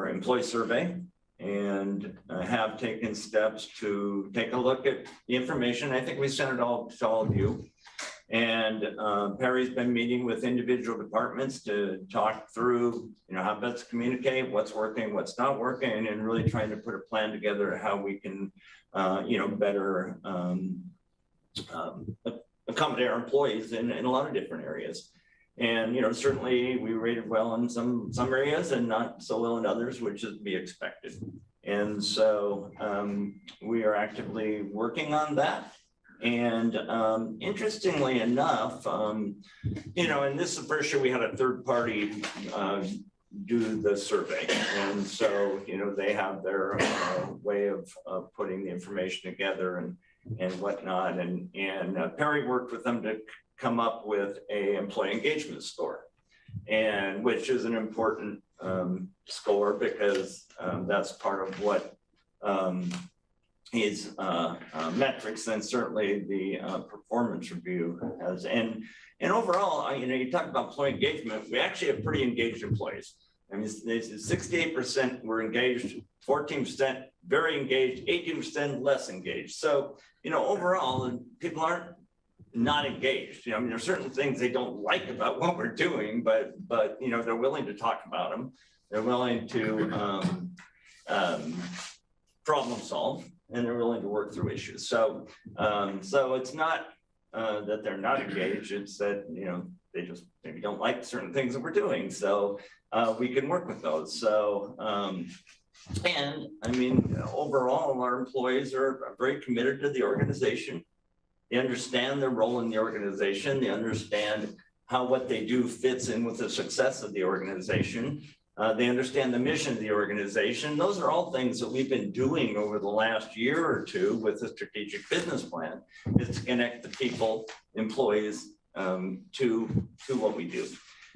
employee survey and have taken steps to take a look at the information. I think we sent it all to all of you, and Perry's been meeting with individual departments to talk through, how best to communicate, what's working, what's not working, and really trying to put a plan together how we can, better accommodate our employees in a lot of different areas. And, certainly we rated well in some areas and not so well in others, which is to be expected. And so we are actively working on that. And interestingly enough, you know, and this is the first year we had a third party do the survey. And so, you know, they have their way of putting the information together and whatnot. And Perry worked with them to come up with a employee engagement score, and which is an important score because that's part of what his metrics and certainly the performance review has. And overall, you know, you talk about employee engagement, we actually have pretty engaged employees. I mean, 68% were engaged, 14% very engaged, 18% less engaged. So, you know, overall, people aren't not engaged. You know, I mean, there's certain things they don't like about what we're doing, but you know, they're willing to talk about them. They're willing to problem solve, and they're willing to work through issues. So, so it's not that they're not engaged. It's that, you know, they just maybe don't like certain things that we're doing. So we can work with those. So, and I mean, overall, our employees are very committed to the organization. They understand their role in the organization. They understand how what they do fits in with the success of the organization. They understand the mission of the organization. Those are all things that we've been doing over the last year or two with the strategic business plan, is to connect the people, employees, to what we do.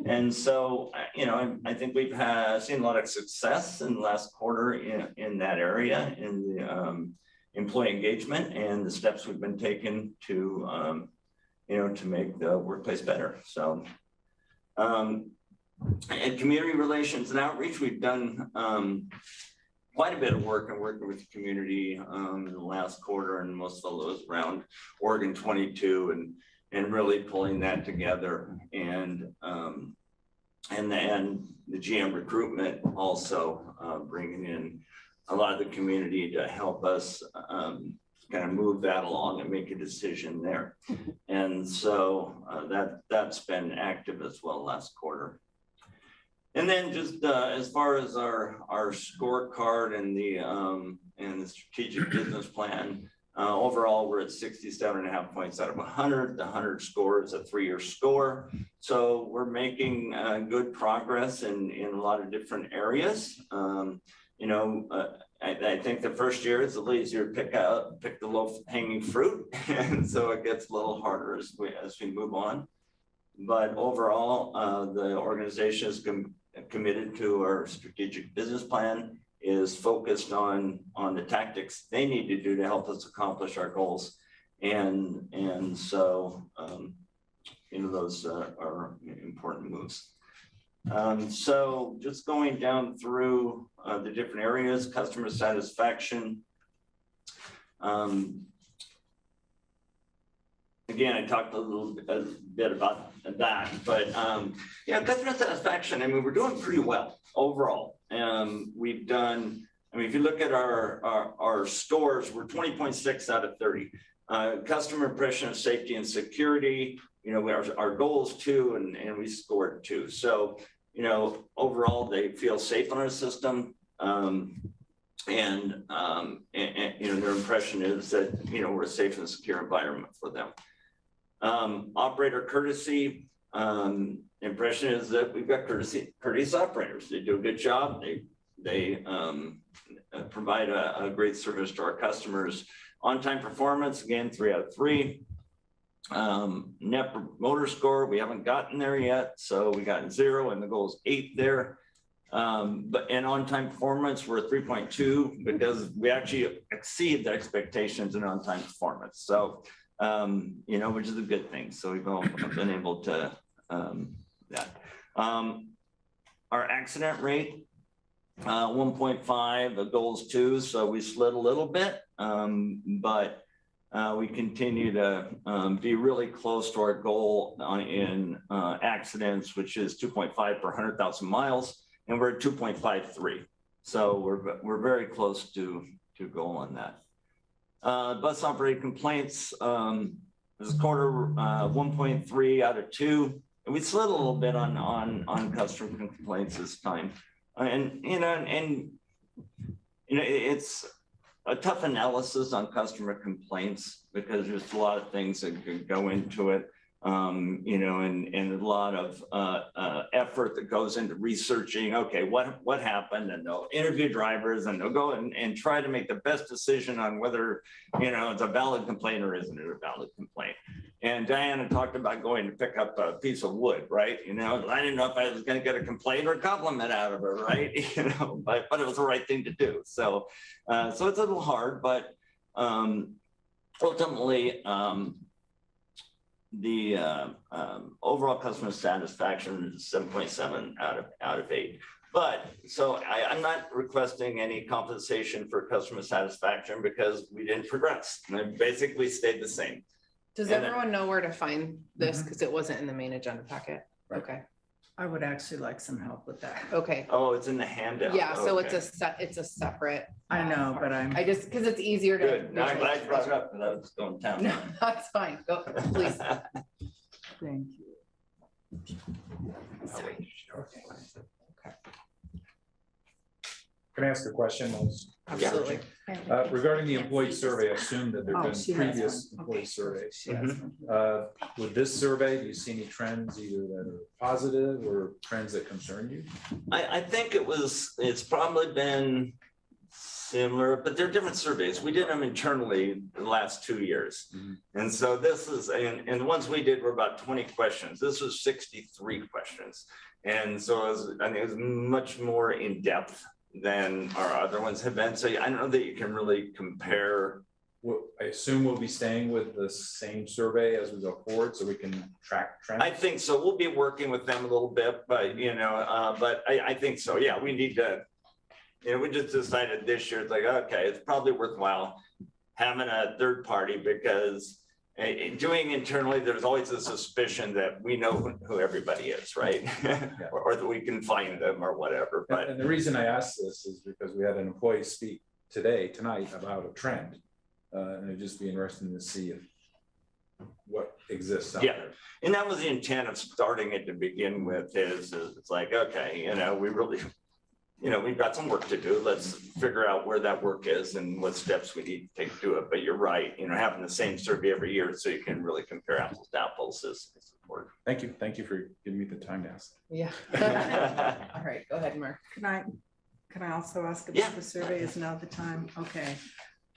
And so, you know, I think we've seen a lot of success in the last quarter in that area, in the employee engagement and the steps we've been taking to, you know, to make the workplace better. So, and community relations and outreach, we've done quite a bit of work and working with the community in the last quarter, and most of those around Oregon 22 and really pulling that together, and then the GM recruitment also bringing in a lot of the community to help us kind of move that along and make a decision there. And so that's been active as well last quarter. And then just as far as our scorecard and the strategic business plan, overall, we're at 67.5 points out of 100. The 100 score is a 3-year score. So we're making good progress in a lot of different areas. You know, I think the first year is a little easier to pick the low hanging fruit. And so it gets a little harder as we move on. But overall, the organization is committed to our strategic business plan, is focused on the tactics they need to do to help us accomplish our goals. And so, you know, those are important moves. So just going down through the different areas, customer satisfaction. Again, I talked a bit about that, but yeah, customer satisfaction, I mean, we're doing pretty well overall. We've done, I mean, if you look at our scores, we're 20.6 out of 30. Customer impression of safety and security, you know, our goal is 2, and we scored 2. So, you know, overall, they feel safe on our system. And you know, their impression is that, you know, we're a safe and secure environment for them. Operator courtesy, impression is that we've got courteous operators. They do a good job. They provide a great service to our customers. On-time performance, again, 3 out of 3. Net promoter score, we haven't gotten there yet. So we got 0 and the goal is 8 there. But in on-time performance, we're at 3.2 because we actually exceed the expectations in on-time performance. So, you know, which is a good thing. So we've been able to that. Our accident rate, 1.5, the goal is 2. So we slid a little bit, but we continue to be really close to our goal in accidents, which is 2.5 per 100,000 miles. And we're at 2.53. So we're very close to goal on that. Bus operator complaints, this quarter, 1.3 out of 2. And we slid a little bit on customer complaints this time. And you know, it's a tough analysis on customer complaints because there's a lot of things that could go into it. You know, and a lot of effort that goes into researching, okay, what happened, and they'll interview drivers and they'll go and try to make the best decision on whether, you know, it's a valid complaint or isn't it a valid complaint. And Diana talked about going to pick up a piece of wood, right? You know, I didn't know if I was going to get a complaint or a compliment out of her, right? You know, but it was the right thing to do. So, so it's a little hard, but ultimately, the overall customer satisfaction is 7.7 out of 8. But so I'm not requesting any compensation for customer satisfaction because we didn't progress. And it basically stayed the same. Does everyone know where to find this? Because it wasn't in the main agenda packet. Okay. I would actually like some help with that. Okay. Oh, it's in the handout. Yeah, so Okay. it's a separate. I know, but I just, because it's easier to. Good. No, I'm glad you brought it up because I was going down. No, that's fine. Go, please. Thank you. Sorry. Can I ask a question? Absolutely. Regarding the employee survey, I assume that there Oh, have she been has previous one. employee Okay. surveys. She has one. With this survey, do you see any trends either that are positive or trends that concern you? I think it's probably been similar, but they're different surveys. We did them internally the last 2 years. And so this is, and the ones we did were about 20 questions. This was 63 questions. And so I think it was much more in depth than our other ones have been. So I don't know that you can really compare. Well, I assume we'll be staying with the same survey as we go forward so we can track trends. I think so. We'll be working with them a little bit, but you know, but I think so. Yeah, we need to, you know, we just decided this year, it's like, okay, it's probably worthwhile having a third party because doing internally, there's always a suspicion that we know who everybody is, right? or that we can find them or whatever. But And the reason I asked this is because we had an employee speak tonight about a trend. And it'd just be interesting to see what exists out there. And that was the intent of starting it to begin with is it's like, okay, you know, we really, you know, we've got some work to do. Let's figure out where that work is and what steps we need to take to do it. But you're right, you know, having the same survey every year so you can really compare apples to apples is important. Thank you. Thank you for giving me the time to ask. Yeah. All right, go ahead, Mark. Can I also ask about the survey? Is now the time? Okay.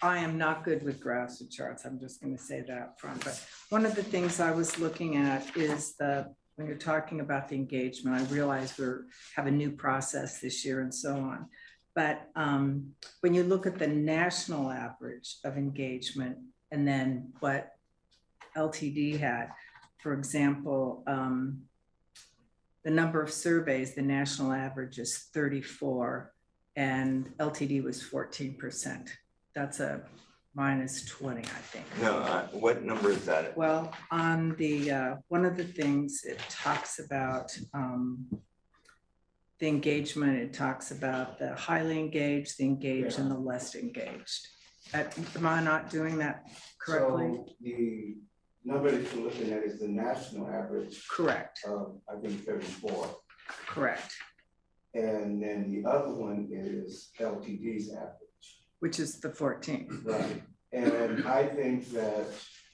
I am not good with graphs and charts. I'm just going to say that up front. But one of the things I was looking at is when you're talking about the engagement, I realize we have a new process this year and so on. But when you look at the national average of engagement and then what LTD had, for example, the number of surveys, the national average is 34 and LTD was 14%. That's a -20, I think. No, what number is that? Well, on the, one of the things it talks about, the engagement, it talks about the highly engaged, the engaged, and the less engaged. Am I not doing that correctly? So the number that you're looking at is the national average. Correct. Of, I think, 34. Correct. And then the other one is LTD's average. Which is the 14. Right. And I think that,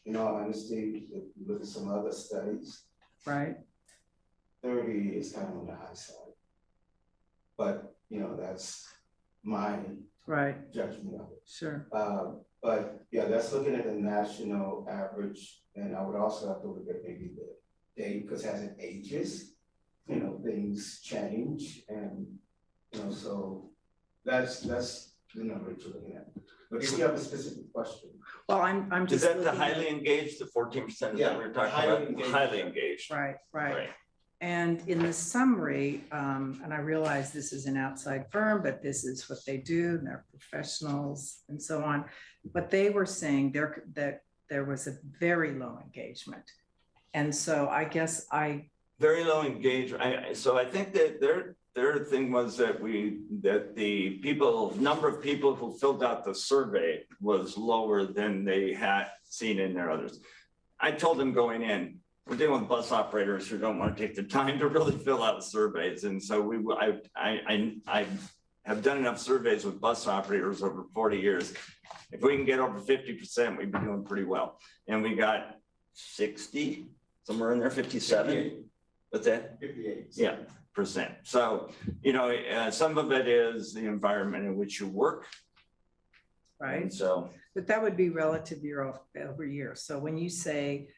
in all honesty, if you look at some other studies, right, 30 is kind of on the high side. But, you know, that's my judgment of it. Sure. But yeah, that's looking at the national average. And I would also have to look at maybe the date, because as it ages, you know, things change. And, you know, so that's the number you're looking at. But if you have a specific question. Well, I'm just. Is that the highly engaged, the 14% is that we're talking about? Highly engaged. Right. And in the summary, and I realize this is an outside firm, but this is what they do, and they're professionals and so on. But they were saying that there was a very low engagement. And so I guess very low engagement. So I think that their thing was that the number of people who filled out the survey was lower than they had seen in their others. I told them going in, we're dealing with bus operators who don't want to take the time to really fill out surveys. And so I have done enough surveys with bus operators over 40 years. If we can get over 50%, we'd be doing pretty well. And we got 60, somewhere in there, 57. What's that? 58. Yeah, percent. So, you know, some of it is the environment in which you work. Right. And so, but that would be relative year over year. So when you say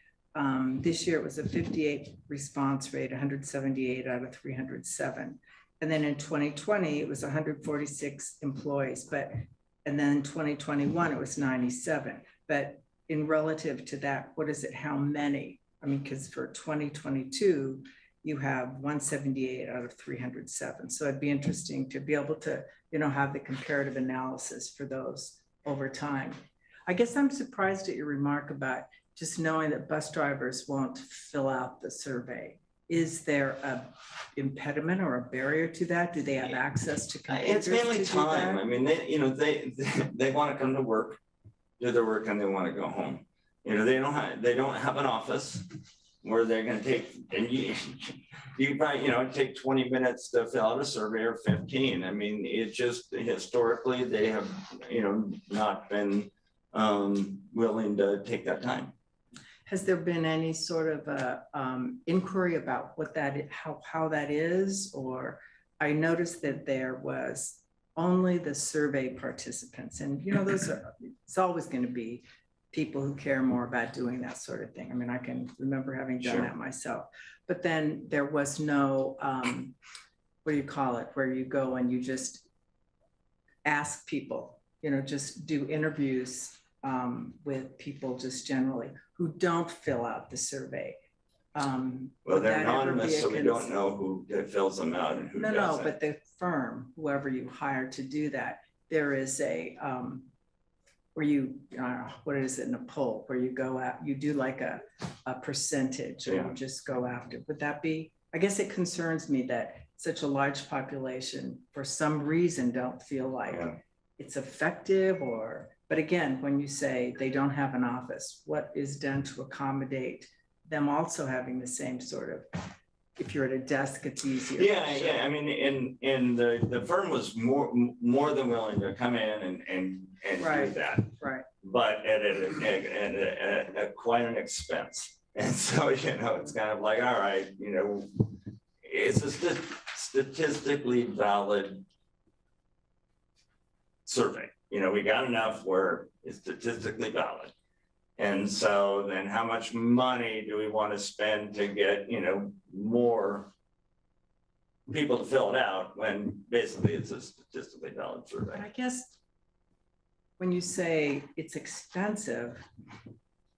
this year it was a 58 response rate, 178 out of 307. And then in 2020, it was 146 employees, and then in 2021, it was 97. But in relative to that, what is it? How many? I mean, because for 2022, you have 178 out of 307. So it'd be interesting to be able to, you know, have the comparative analysis for those over time. I guess I'm surprised at your remark about just knowing that bus drivers won't fill out the survey. Is there a impediment or a barrier to that? Do they have access to computers? it's mainly to do time. that? I mean, they want to come to work, do their work, and they want to go home. You know, they don't have an office where they're going to take, and you probably, you know, take 20 minutes to fill out a survey or 15. I mean, it's just historically they have, you know, not been willing to take that time. Has there been any sort of inquiry about what that, how that is? Or I noticed that there was only the survey participants, and you know, those are, it's always going to be people who care more about doing that sort of thing. I mean, I can remember having done that myself, but then there was no, what do you call it, where you go and you just ask people, you know, just do interviews with people just generally who don't fill out the survey. Well, they're anonymous, so we don't know who fills them out and who doesn't. No, but the firm, whoever you hire to do that, there is a, where you, what is it in a poll, where you go out, you do like a percentage, or you just go after. Would that be, I guess it concerns me that such a large population, for some reason, don't feel like it's effective, or, but again, when you say they don't have an office, what is done to accommodate them also having the same sort of, if you're at a desk, it's easier. Yeah. I mean, in the firm was more than willing to come in and do that. Right. But at quite an expense. And so, you know, it's kind of like, all right, you know, it's a statistically valid survey. You know, we got enough where it's statistically valid. And so then how much money do we want to spend to get, you know, more people to fill it out when basically it's a statistically valid survey? I guess when you say it's expensive,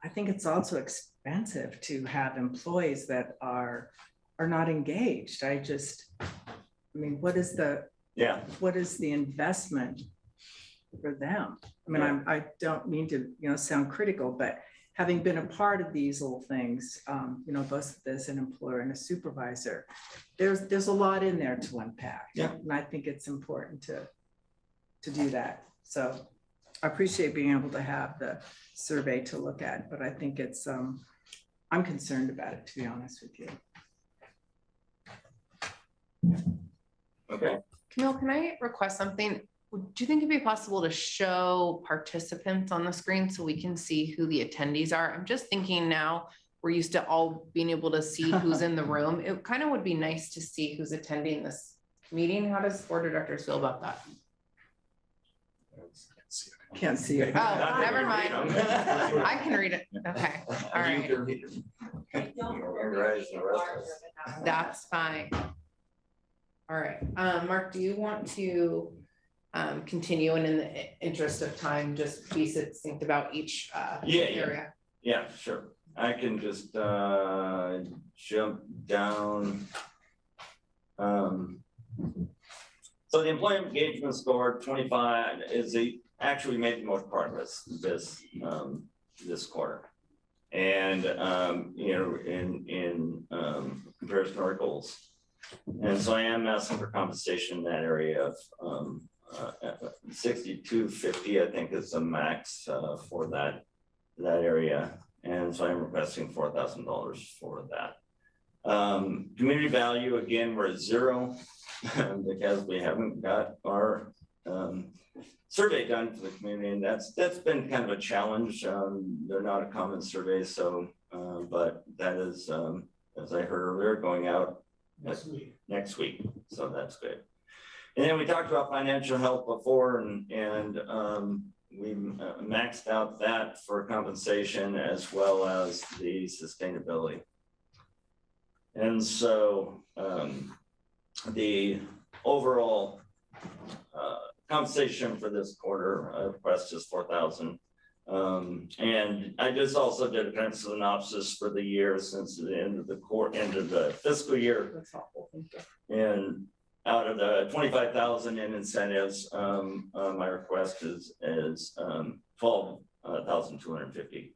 I think it's also expensive to have employees that are not engaged. I mean, what is the investment for them? I mean, I don't mean to, you know, sound critical, but having been a part of these little things, you know, both as an employer and a supervisor, there's a lot in there to unpack. Yeah. And I think it's important to do that. So I appreciate being able to have the survey to look at, but I think it's, I'm concerned about it, to be honest with you. Okay. Camille, can I request something? Do you think it'd be possible to show participants on the screen so we can see who the attendees are? I'm just thinking now we're used to all being able to see who's in the room. It kind of would be nice to see who's attending this meeting. How does board of directors feel about that? Can't see it. Oh, never mind. I can read it. Okay. All right. That's fine. All right. Mark, do you want to continue, and in the interest of time, just be succinct about each area? Yeah, sure. I can just jump down. So the employee engagement score 25 is actually made the most progress this quarter, and you know, in comparison to our goals. And so I am asking for compensation in that area of 6250, I think is the max for that area. And so I'm requesting $4,000 for that. Community value, again, we're at 0. because we haven't got our survey done for the community, and that's been kind of a challenge. They're not a common survey, so but that is, as I heard earlier, going out next week, so that's good. And then we talked about financial health before, and we maxed out that for compensation as well as the sustainability. And so the overall compensation for this quarter request is $4,000. And I just also did a kind of synopsis for the year since the end of the fiscal year. That's awful. Thank you. And out of the 25,000 in incentives, my request is 12,250,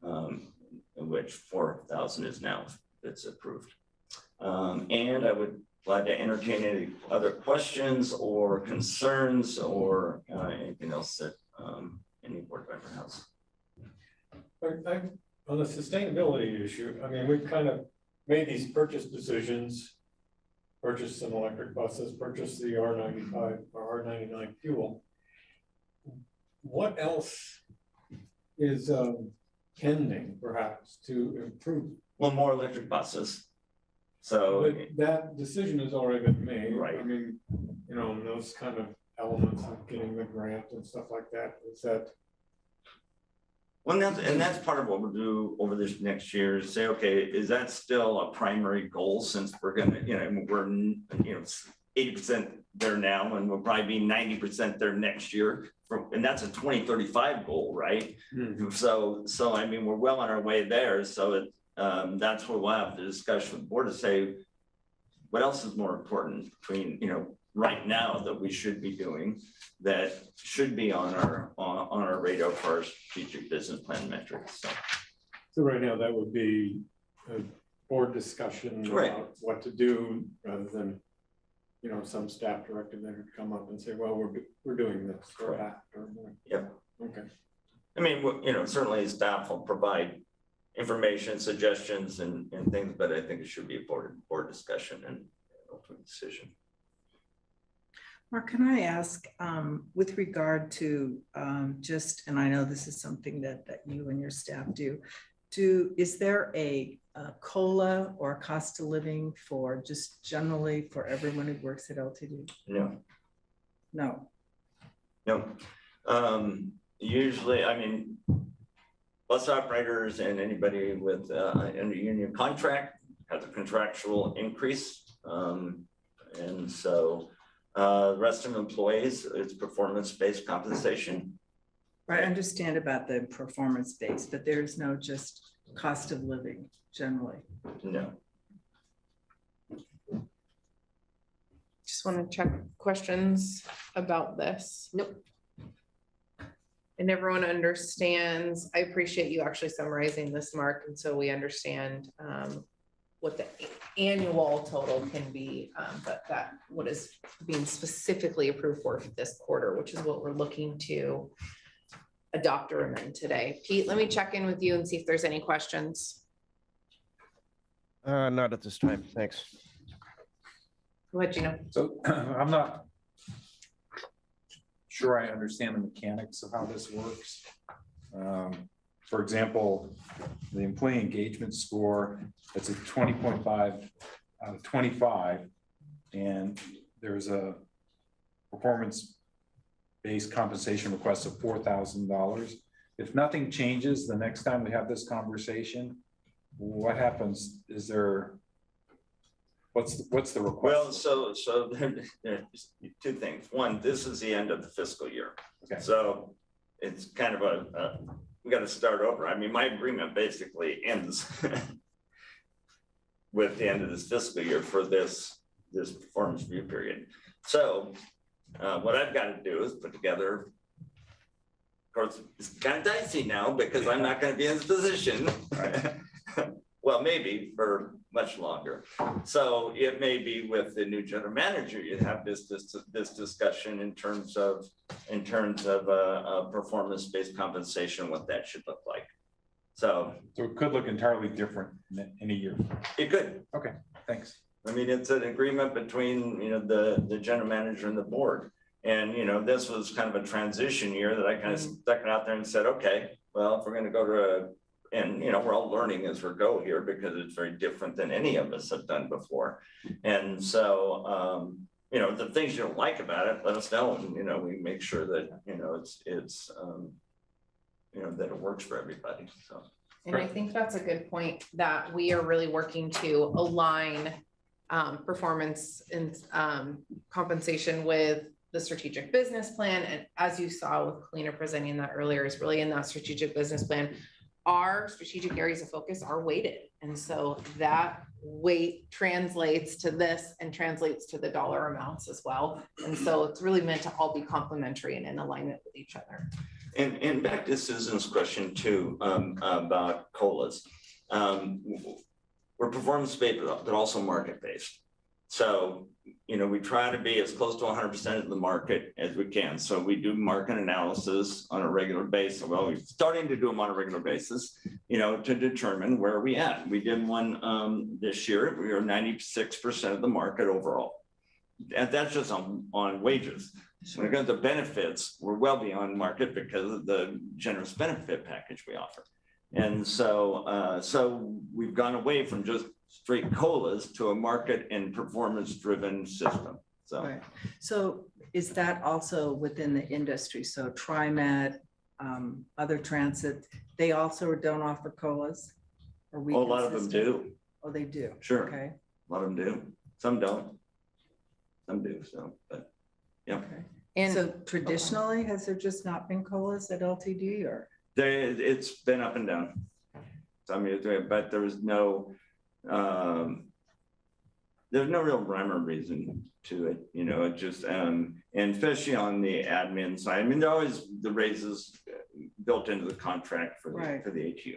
in which 4,000 is now, it's approved. And I would like to entertain any other questions or concerns or anything else that any board member has. On the sustainability issue, I mean, we've kind of made these purchase decisions, purchased some electric buses, purchased the R95 or R99 fuel. What else is pending perhaps to improve? Well, more electric buses. So but that decision has already been made. Right. I mean, you know, those kind of elements of getting the grant and stuff like that, is that? Well, that's part of what we'll do over this next year is say, okay, is that still a primary goal since we're gonna, we're 80% there now and we'll probably be 90% there next year. And that's a 2035 goal, right? Mm-hmm. So I mean, we're well on our way there. So that's where we'll have the discussion with the board to say, what else is more important between, right now that we should be doing that should be on our radar for our strategic business plan metrics. So right now that would be a board discussion about what to do rather than, some staff director there to come up and say, well, we're doing this or that or more. Yep. Okay. I mean, certainly staff will provide information, suggestions and things, but I think it should be a board discussion and open decision. Mark, can I ask, with regard to and I know this is something that you and your staff do, is there a COLA or cost of living for just generally for everyone who works at LTD? No. Usually, I mean, bus operators and anybody with in a union contract has a contractual increase. And so the rest of employees, it's performance-based compensation. Right, I understand about the performance-based, but there's no just cost of living generally. No. Just want to check questions about this. Nope. And everyone understands, I appreciate you actually summarizing this, Mark, and so we understand what the annual total can be, but that what is being specifically approved for this quarter, which is what we're looking to adopt or amend today. Pete, let me check in with you and see if there's any questions. Not at this time, thanks. Go ahead, Gino. So I'm not sure I understand the mechanics of how this works. For example, the employee engagement score, it's a 20.5 out of 25, and there's a performance-based compensation request of $4,000. If nothing changes the next time we have this conversation, what happens? Is there, what's the request? Well, so there's two things. One, this is the end of the fiscal year. Okay. So it's kind of we got to start over. I mean, my agreement basically ends with the end of this fiscal year for this performance review period. So what I've got to do is put together, of course, it's kind of dicey now because I'm not going to be in this position. Right. Well, maybe for much longer. So it may be with the new general manager, you have this discussion in terms of performance-based compensation, what that should look like. So it could look entirely different in a year. It could. Okay, thanks. I mean, it's an agreement between, the general manager and the board. And, this was kind of a transition year that I kind of stuck it out there and said, okay, well, if we're going to go to and, we're all learning as we go here because it's very different than any of us have done before. And so, the things you don't like about it, let us know. And, we make sure that, it's that it works for everybody. So. And I think that's a good point, that we are really working to align performance and compensation with the strategic business plan. And as you saw with Kalina presenting that earlier, is really in that strategic business plan, our strategic areas of focus are weighted. And so that weight translates to this and translates to the dollar amounts as well. And so it's really meant to all be complementary and in alignment with each other. And back to Susan's question too, about COLAs. We're performance-based, but also market-based. So, we try to be as close to 100% of the market as we can. So we do market analysis on a regular basis. Well, we're starting to do them on a regular basis, to determine where we at. We did one this year. We are 96% of the market overall. And that's just on wages. When it comes to benefits, we're well beyond market because of the generous benefit package we offer. And so, we've gone away from just straight COLAs to a market and performance driven system. So, right. So is that also within the industry? So TriMet, other transit, they also don't offer COLAs? Or a lot of them do. Oh, they do? Sure. Okay. A lot of them do. Some don't. Some do. So, but yeah. Okay. And so traditionally, has there just not been COLAs at LTD or? It's been up and down. So, I mean, but there was there's no real rhyme or reason to it, it just, and especially on the admin side, I mean, there are always the raises built into the contract for the ATU.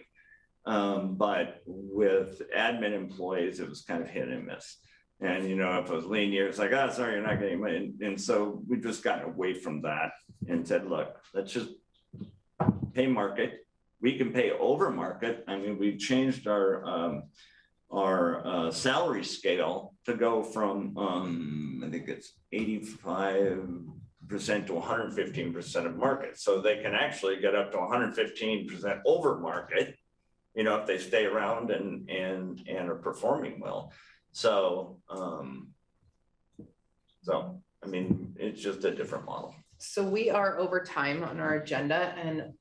But with admin employees, it was kind of hit and miss. And, if it was lean year, it's like, oh, sorry, you're not getting money. And so we just got away from that and said, look, let's just pay market. We can pay over market. I mean, we've changed our salary scale to go from, I think it's 85% to 115% of market. So they can actually get up to 115% over market, if they stay around and are performing well. So, I mean, it's just a different model. So we are over time on our agenda, and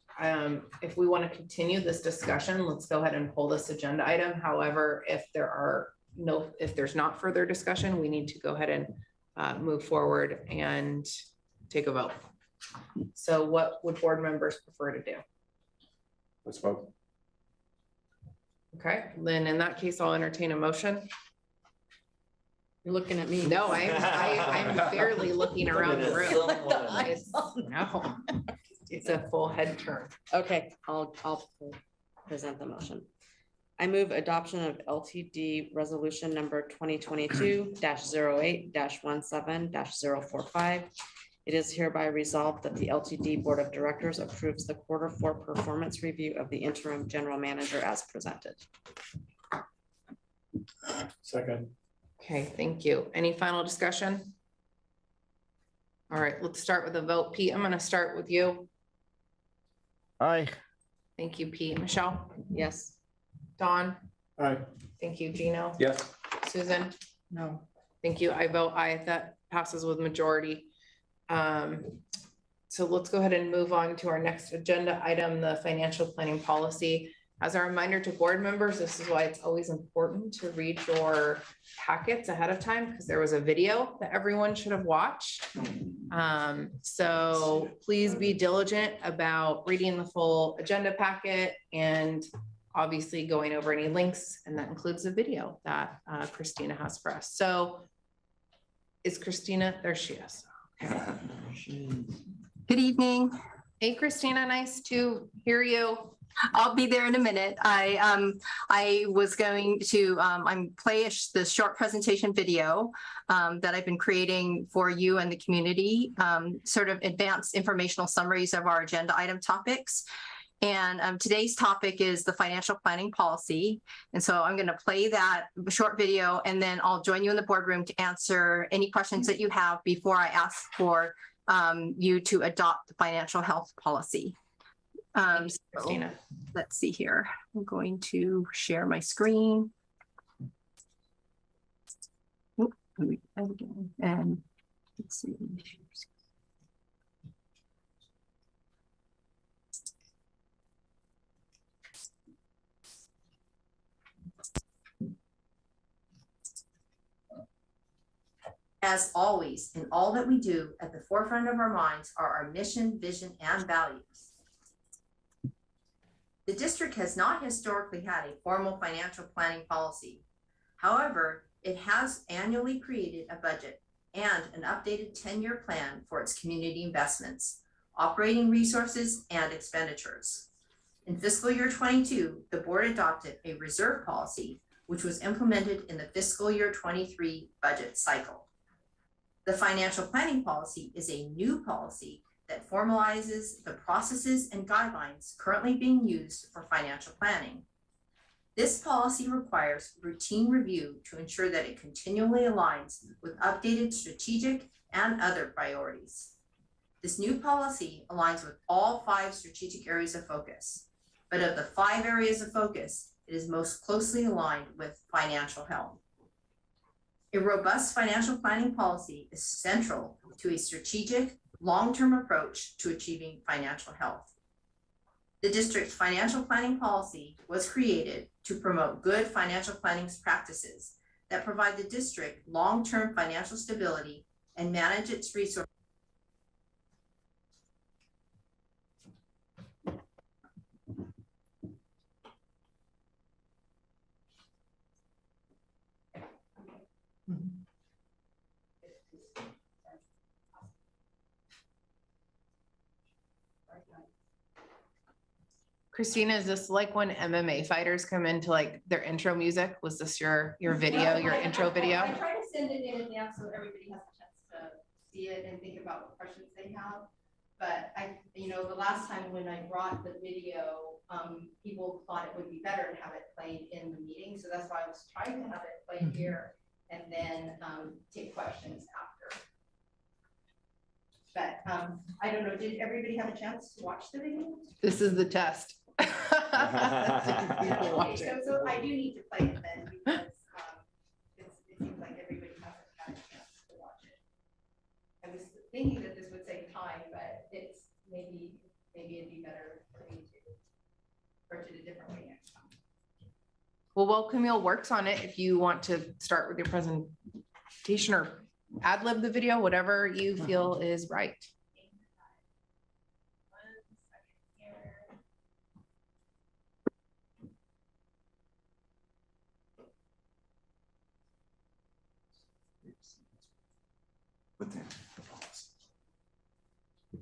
if we want to continue this discussion, let's go ahead and pull this agenda item. However, if there's not further discussion, we need to go ahead and move forward and take a vote. So what would board members prefer to do? Let's vote. Okay, then in that case, I'll entertain a motion. You're looking at me. No, I'm fairly looking around the room. It's a full head turn. Okay, I'll present the motion. I move adoption of LTD resolution number 2022-08-17-045. It is hereby resolved that the LTD Board of Directors approves the Q4 performance review of the interim general manager as presented. Second. Okay, thank you. Any final discussion? All right, let's start with a vote. Pete, I'm going to start with you. Aye. Thank you, Pete. Michelle? Yes. Dawn? Aye. Thank you, Gino. Yes. Susan? No. Thank you. I vote aye. That passes with majority. So let's go ahead and move on to our next agenda item, the financial planning policy. As a reminder to board members, this is why it's always important to read your packets ahead of time, because there was a video that everyone should have watched. So please be diligent about reading the full agenda packet and obviously going over any links, and that includes the video that Christina has for us. So is Christina, there she is. Okay. Good evening. Hey, Christina, nice to hear you. I'll be there in a minute. I was going to play the short presentation video that I've been creating for you and the community, sort of advanced informational summaries of our agenda item topics. And today's topic is the financial planning policy. And so I'm going to play that short video, and then I'll join you in the boardroom to answer any questions that you have before I ask for you to adopt the financial health policy. Christina. Let's see here. I'm going to share my screen. Oop, and let's see. As always, in all that we do, at the forefront of our minds are our mission, vision, and values. The district has not historically had a formal financial planning policy. However, it has annually created a budget and an updated 10-year plan for its community investments, operating resources, and expenditures. In fiscal year 22, the board adopted a reserve policy, which was implemented in the fiscal year 23 budget cycle. The financial planning policy is a new policy that formalizes the processes and guidelines currently being used for financial planning. This policy requires routine review to ensure that it continually aligns with updated strategic and other priorities. This new policy aligns with all 5 strategic areas of focus, but of the 5 areas of focus, it is most closely aligned with financial health. A robust financial planning policy is central to a strategic, long-term approach to achieving financial health. The district's financial planning policy was created to promote good financial planning practices that provide the district long-term financial stability and manage its resources. Christina, is this like when MMA fighters come into like their intro music? Was this your video, your intro video? I try to send it in advance so everybody has a chance to see it and think about what questions they have. But the last time when I brought the video, people thought it would be better to have it played in the meeting. So that's why I was trying to have it played here and then take questions after. But I don't know, did everybody have a chance to watch the video? This is the test. Okay, so I do need to play it then because it seems like everybody hasn't had a chance to watch it. I was thinking that this would save time, but it's maybe it'd be better for me to approach it a different way next time. Well, while Camille works on it, if you want to start with your presentation or ad lib the video, whatever you feel is right. But then,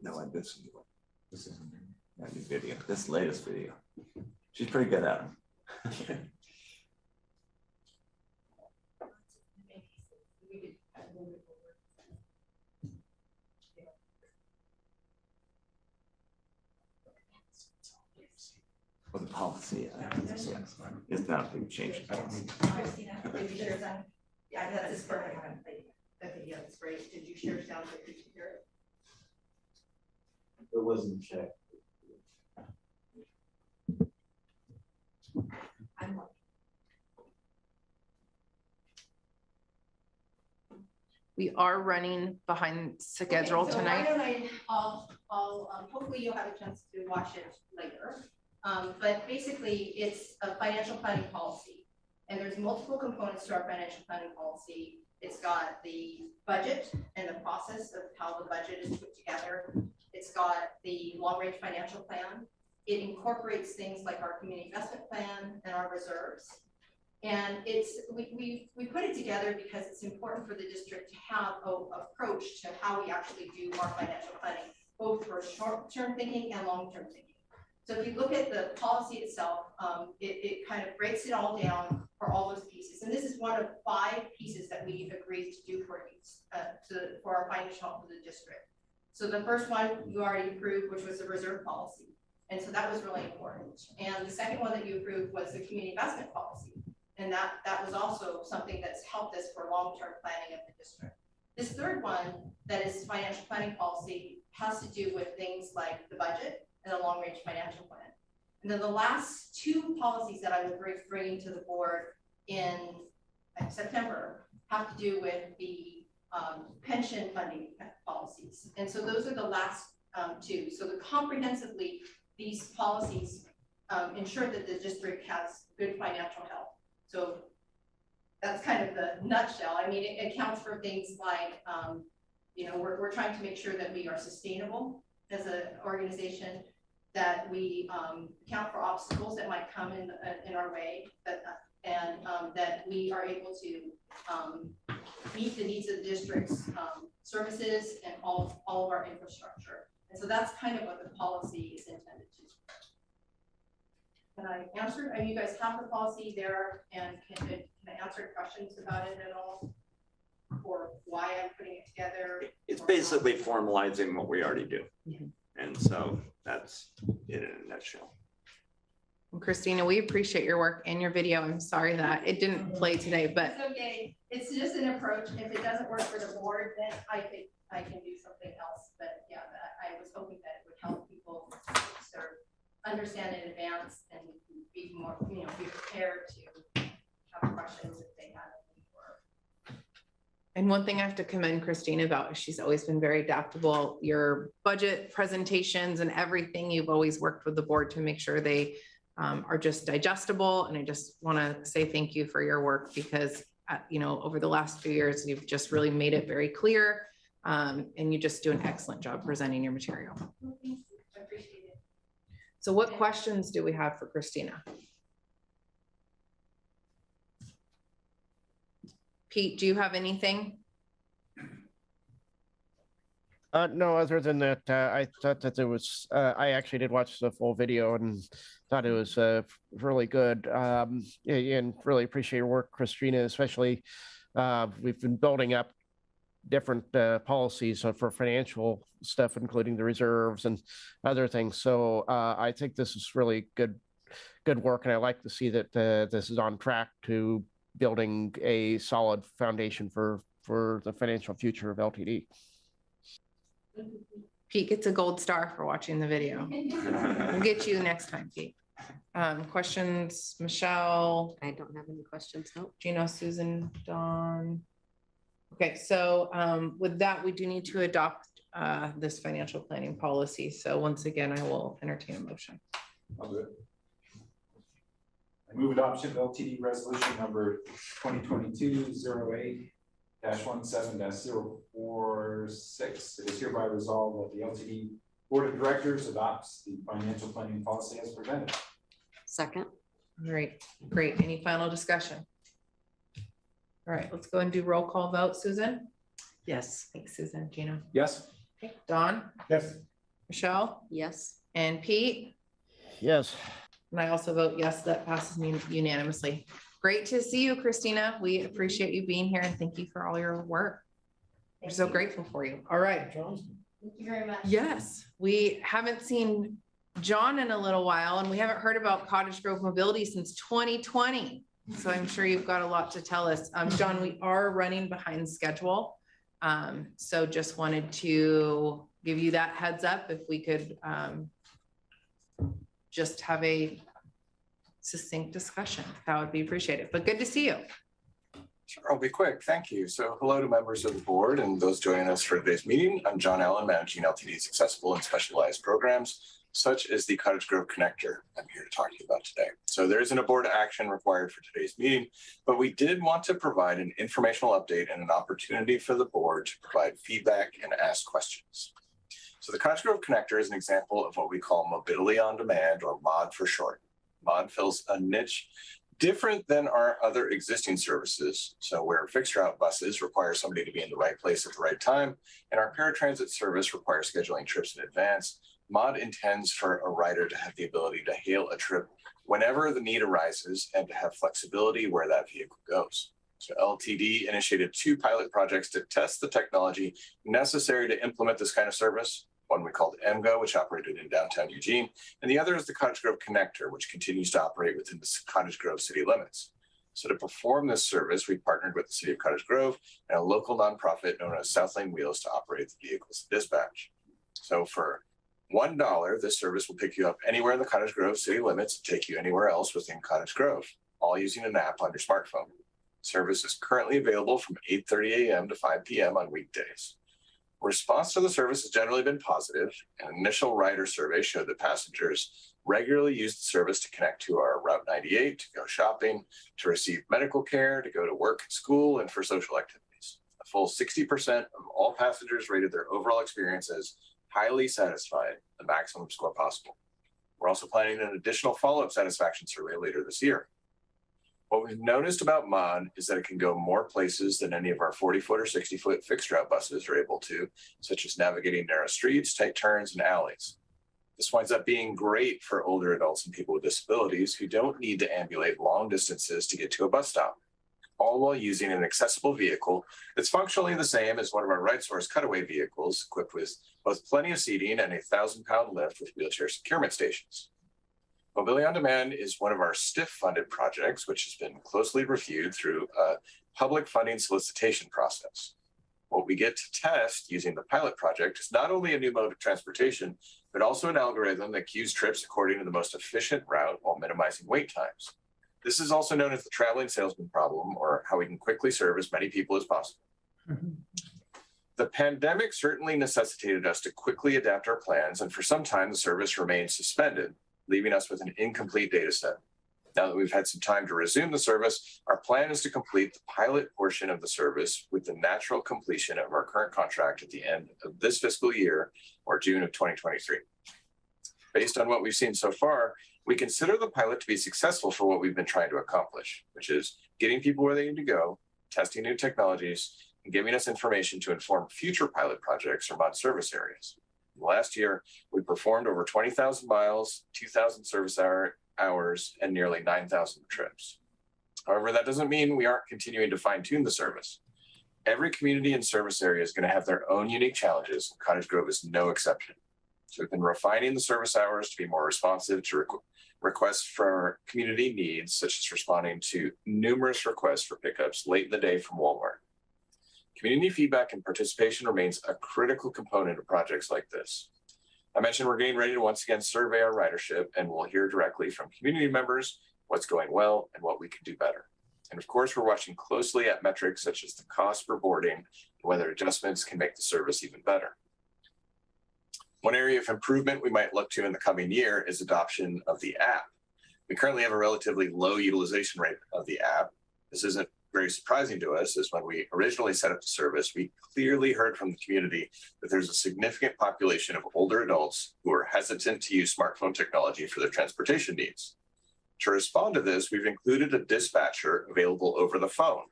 no, this is a new video, this latest video. She's pretty good at them. For the policy, it's not a big change. Yeah, that's perfect. Okay, yeah, that's great. Did you share sound so you could hear it? It wasn't checked. We are running behind schedule Okay, so tonight. why don't I'll hopefully you'll have a chance to watch it later. But basically it's a financial planning policy and there's multiple components to our financial planning policy. It's got the budget and the process of how the budget is put together. It's got the long-range financial plan. It incorporates things like our community investment plan and our reserves. And we put it together because it's important for the district to have an approach to how we actually do our financial planning, both for short-term thinking and long-term thinking. So if you look at the policy itself, it kind of breaks it all down for all those pieces. And this is one of 5 pieces that we agreed to do for our financial health of the district. So the first one you already approved, which was the reserve policy. And so that was really important. And the second one that you approved was the community investment policy. And that was also something that's helped us for long-term planning of the district. This third one, that is financial planning policy, has to do with things like the budget and the long-range financial plan. And then the last two policies that I will be bringing to the board in September have to do with the pension funding policies. And so those are the last two. So comprehensively, these policies ensure that the district has good financial health. So that's kind of the nutshell. I mean, it accounts for things like, you know, we're trying to make sure that we are sustainable as an organization, that we account for obstacles that might come in our way, and that we are able to meet the needs of the district's services and all of our infrastructure. And so that's kind of what the policy is intended to do. Can I answer? And you guys have the policy there, and can I answer questions about it at all? Or why I'm putting it together? It's basically formalizing what we already do. Mm-hmm. And so that's it in a nutshell. Well, Christina, we appreciate your work and your video. I'm sorry that it didn't play today, but It's okay. It's just an approach. If it doesn't work for the board, then I can do something else. But yeah, I was hoping that it would help people sort of understand in advance and be more, you know, be prepared to have questions if they have any. And one thing I have to commend Christina about is she's always been very adaptable. Your budget presentations and everything, you've always worked with the board to make sure they are just digestible. And I just want to say thank you for your work, because you know, over the last few years, you've just really made it very clear, and you just do an excellent job presenting your material. Well, thank you. I appreciate it. So what questions do we have for Christina? Pete, do you have anything? No, other than that, I thought that there was, I actually did watch the full video and thought it was really good. And really appreciate your work, Christina, especially we've been building up different policies for financial stuff, including the reserves and other things. So I think this is really good work. And I like to see that this is on track to building a solid foundation for the financial future of LTD. Pete gets a gold star for watching the video. We'll get you next time, Pete. Questions, Michelle? I don't have any questions, no. Gino, Susan, Dawn? Okay, so with that, we do need to adopt this financial planning policy. So once again, I will entertain a motion. I'll do it. I move adoption of LTD resolution number 2022-08-17-046. It is hereby resolved that the LTD Board of Directors adopts the financial planning policy as presented. Second. All right, great. Any final discussion? All right, let's go and do roll call vote. Susan? Yes. Thanks, Susan. Gino? Yes. Okay. Dawn? Yes. Michelle? Yes. And Pete? Yes. And I also vote yes, that passes me unanimously. Great to see you, Christina. We appreciate you being here and thank you for all your work. We're so grateful for you. All right. Thank you very much. Yes, we haven't seen John in a little while, and we haven't heard about Cottage Grove Mobility since 2020. So I'm sure you've got a lot to tell us. John, we are running behind schedule. So just wanted to give you that heads up if we could just have a succinct discussion. That would be appreciated, but good to see you. Sure, I'll be quick. Thank you. So hello to members of the board and those joining us for today's meeting. I'm John Allen, managing LTD's accessible and specialized programs, such as the Cottage Grove Connector I'm here to talk to you about today. So there isn't a board action required for today's meeting, but we did want to provide an informational update and an opportunity for the board to provide feedback and ask questions. So the Cottage Grove Connector is an example of what we call mobility on demand, or MOD for short. MOD fills a niche different than our other existing services. So where fixed route buses require somebody to be in the right place at the right time, and our paratransit service requires scheduling trips in advance, MOD intends for a rider to have the ability to hail a trip whenever the need arises and to have flexibility where that vehicle goes. So LTD initiated 2 pilot projects to test the technology necessary to implement this kind of service. one we called MGO, which operated in downtown Eugene, and the other is the Cottage Grove Connector, which continues to operate within the Cottage Grove city limits. So to perform this service, we partnered with the city of Cottage Grove and a local nonprofit known as South Lane Wheels to operate the vehicles and dispatch. So for $1, this service will pick you up anywhere in the Cottage Grove city limits and take you anywhere else within Cottage Grove, all using an app on your smartphone. Service is currently available from 8:30 a.m. to 5 p.m. on weekdays. Response to the service has generally been positive. An initial rider survey showed that passengers regularly use the service to connect to our Route 98, to go shopping, to receive medical care, to go to work and school, and for social activities. A full 60% of all passengers rated their overall experience as highly satisfied, the maximum score possible. We're also planning an additional follow-up satisfaction survey later this year. What we've noticed about MOD is that it can go more places than any of our 40-foot or 60-foot fixed route buses are able to, such as navigating narrow streets, tight turns, and alleys. This winds up being great for older adults and people with disabilities who don't need to ambulate long distances to get to a bus stop, all while using an accessible vehicle that's functionally the same as one of our RightSource cutaway vehicles, equipped with both plenty of seating and a 1,000-pound lift with wheelchair securement stations. Mobility on Demand is one of our STIF-funded projects, which has been closely reviewed through a public funding solicitation process. What we get to test using the pilot project is not only a new mode of transportation, but also an algorithm that queues trips according to the most efficient route while minimizing wait times. This is also known as the traveling salesman problem, or how we can quickly serve as many people as possible. The pandemic certainly necessitated us to quickly adapt our plans, and for some time the service remained suspended, leaving us with an incomplete data set. Now that we've had some time to resume the service, our plan is to complete the pilot portion of the service with the natural completion of our current contract at the end of this fiscal year, or June of 2023. Based on what we've seen so far, we consider the pilot to be successful for what we've been trying to accomplish, which is getting people where they need to go, testing new technologies, and giving us information to inform future pilot projects or MOD service areas. Last year, we performed over 20,000 miles, 2,000 service hours, and nearly 9,000 trips. However, that doesn't mean we aren't continuing to fine-tune the service. Every community and service area is going to have their own unique challenges, and Cottage Grove is no exception. So we've been refining the service hours to be more responsive to requests for community needs, such as responding to numerous requests for pickups late in the day from Walmart. Community feedback and participation remains a critical component of projects like this. I mentioned we're getting ready to once again survey our ridership, and we'll hear directly from community members what's going well and what we can do better. And of course, we're watching closely at metrics such as the cost per boarding and whether adjustments can make the service even better. One area of improvement we might look to in the coming year is adoption of the app. We currently have a relatively low utilization rate of the app. This isn't very surprising to us, as when we originally set up the service, we clearly heard from the community that there's a significant population of older adults who are hesitant to use smartphone technology for their transportation needs. To respond to this, we've included a dispatcher available over the phone,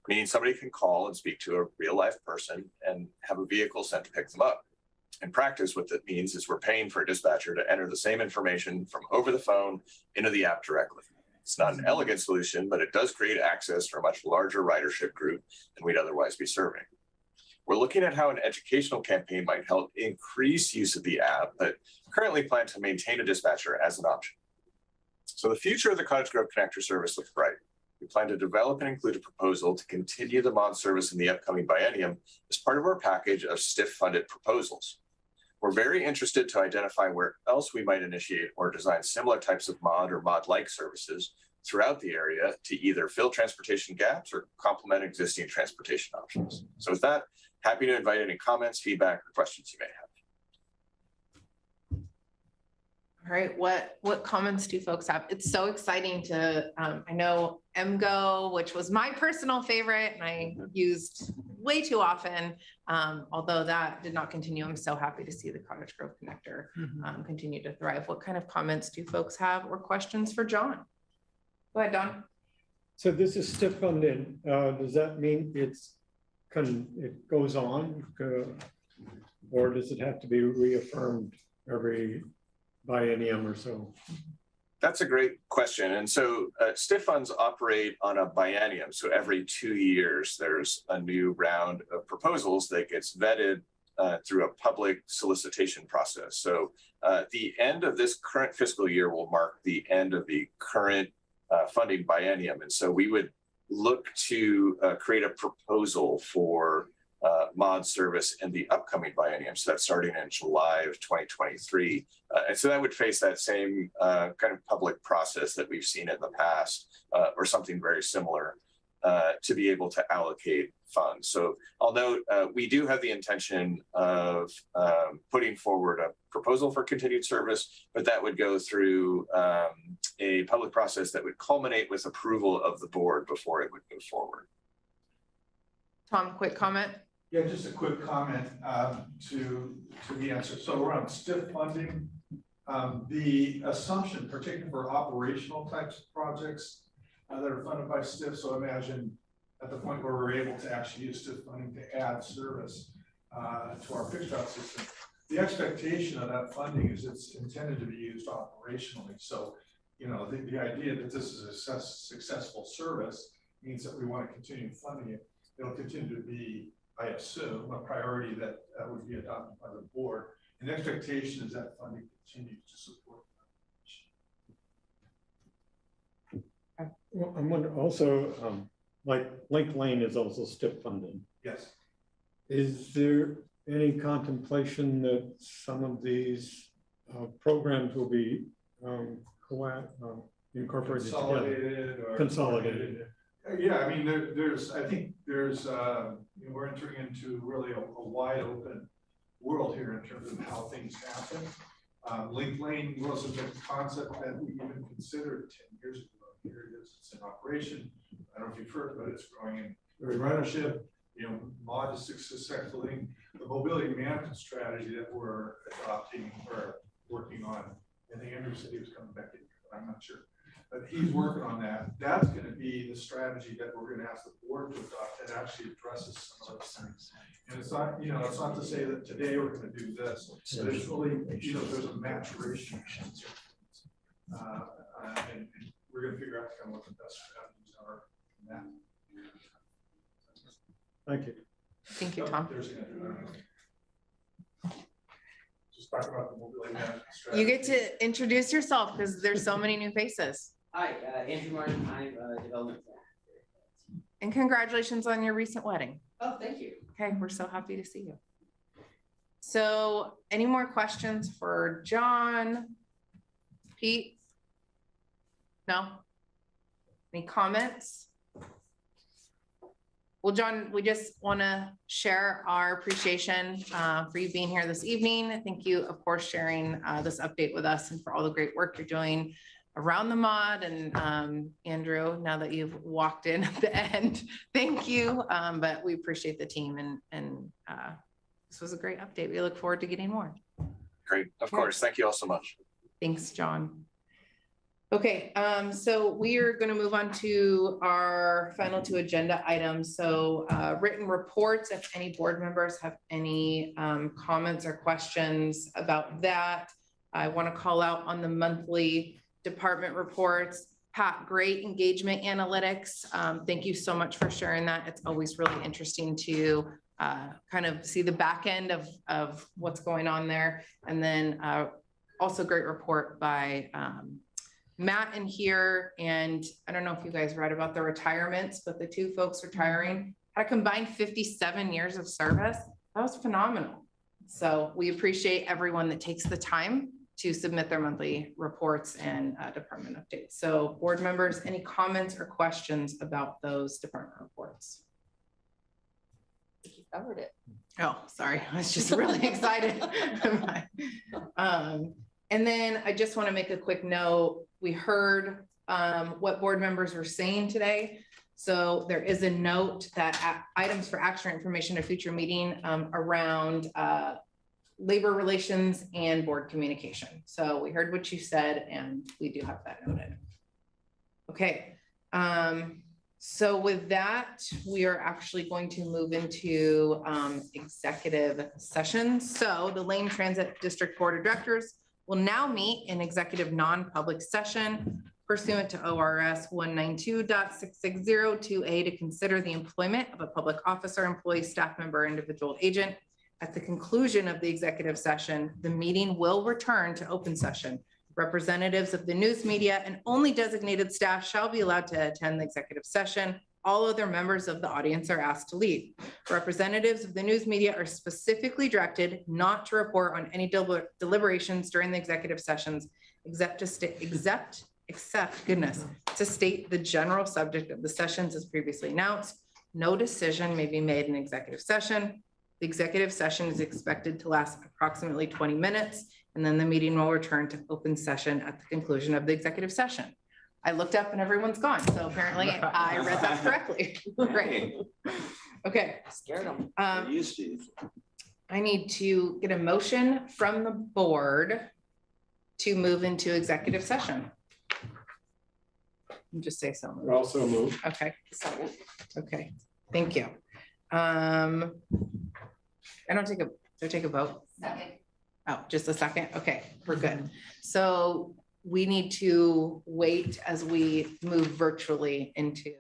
meaning somebody can call and speak to a real life person and have a vehicle sent to pick them up. In practice, what that means is we're paying for a dispatcher to enter the same information from over the phone into the app directly. It's not an elegant solution, but it does create access for a much larger ridership group than we'd otherwise be serving. We're looking at how an educational campaign might help increase use of the app, but currently plan to maintain a dispatcher as an option. So the future of the Cottage Grove Connector service looks bright. We plan to develop and include a proposal to continue the MOD service in the upcoming biennium as part of our package of STIF-funded proposals. We're very interested to identify where else we might initiate or design similar types of MOD or MOD-like services throughout the area to either fill transportation gaps or complement existing transportation options. So with that, happy to invite any comments, feedback, or questions you may have. All right, what comments do folks have? It's so exciting to, I know MGO, which was my personal favorite and I used way too often, although that did not continue. I'm so happy to see the Cottage Grove Connector continue to thrive. What kind of comments do folks have or questions for John? Go ahead, Don. So this is STIF funded. Does that mean it goes on, or does it have to be reaffirmed every biennium or so? That's a great question. And so STIF funds operate on a biennium. So every 2 years, there's a new round of proposals that gets vetted through a public solicitation process. So the end of this current fiscal year will mark the end of the current funding biennium. And so we would look to create a proposal for mod service in the upcoming biennium. So that's starting in July of 2023. And so that would face that same kind of public process that we've seen in the past, or something very similar, to be able to allocate funds. So I'll note, we do have the intention of putting forward a proposal for continued service, but that would go through a public process that would culminate with approval of the board before it would move forward. Tom, quick comment. Yeah, just a quick comment to the answer. So around STIF funding, the assumption, particularly for operational types of projects that are funded by STIF, so imagine at the point where we're able to actually use STIF funding to add service to our fixed route system, the expectation of that funding is it's intended to be used operationally. So, you know, the idea that this is a successful service means that we want to continue funding it. It'll continue to be, I assume, a priority that would be adopted by the board. And the expectation is that funding continues to support that. Well, I'm wondering also, like Link Lane is also STIP funded. Yes. Is there any contemplation that some of these programs will be incorporated together? Consolidated. Yeah, I mean, I think there's, you know, we're entering into really a wide open world here in terms of how things happen. Link Lane was a concept that we even considered 10 years ago. Here it is, it's in operation. I don't know if you've heard, but it's growing in ridership. You know, mod is successfully. The mobility management strategy that we're adopting or working on, and Andrew said he was coming back in, but I'm not sure. But he's working on that. That's going to be the strategy that we're going to ask the board to adopt that actually addresses some of those things. And it's not, you know, it's not to say that today we're going to do this, but it's really, you know, there's a maturation. And we're going to figure out kind of what the best strategies are in that. Thank you. Thank you, Tom. Just talk about the mobility management strategy. You get to introduce yourself because there's so many new faces. Hi, Andrew Martin, I'm development. And congratulations on your recent wedding. Oh, thank you. Okay, we're so happy to see you. So any more questions for John? Pete? No? Any comments? Well, John, we just want to share our appreciation for you being here this evening. Thank you, of course, sharing this update with us and for all the great work you're doing around the mod. And Andrew, now that you've walked in at the end, thank you. But we appreciate the team and this was a great update. We look forward to getting more. Great, of course. Thank you all so much. Thanks, John. Okay, so we are going to move on to our final two agenda items. So written reports, if any board members have any comments or questions about that. I want to call out on the monthly department reports. Pat, great engagement analytics. Thank you so much for sharing that. It's always really interesting to kind of see the back end of what's going on there. And then also great report by Matt in here. And I don't know if you guys read about the retirements, but the two folks retiring had a combined 57 years of service. That was phenomenal. So we appreciate everyone that takes the time to submit their monthly reports and department updates. So board members, any comments or questions about those department reports? I think you covered it. Oh, sorry. I was just really excited. And then I just want to make a quick note. We heard what board members were saying today. So there is a note that items for action or information at a future meeting around labor relations and board communication. So we heard what you said and we do have that noted. Okay. So with that, we are actually going to move into executive session. So the Lane Transit District Board of Directors will now meet in executive non-public session pursuant to ORS 192.6602A to consider the employment of a public officer, employee, staff member, individual agent At the conclusion of the executive session, the meeting will return to open session. Representatives of the news media and only designated staff shall be allowed to attend the executive session. All other members of the audience are asked to leave. Representatives of the news media are specifically directed not to report on any deliberations during the executive sessions, except to state the general subject of the sessions as previously announced. No decision may be made in executive session. The executive session is expected to last approximately 20 minutes, and then the meeting will return to open session at the conclusion of the executive session. I looked up and everyone's gone, so apparently I read that correctly. Great. Okay. Scared them. I need to get a motion from the board to move into executive session. Just say so. Also move. Okay. Okay, thank you. I don't take a vote. Second. Oh, just a second? Okay, we're good. So we need to wait as we move virtually into.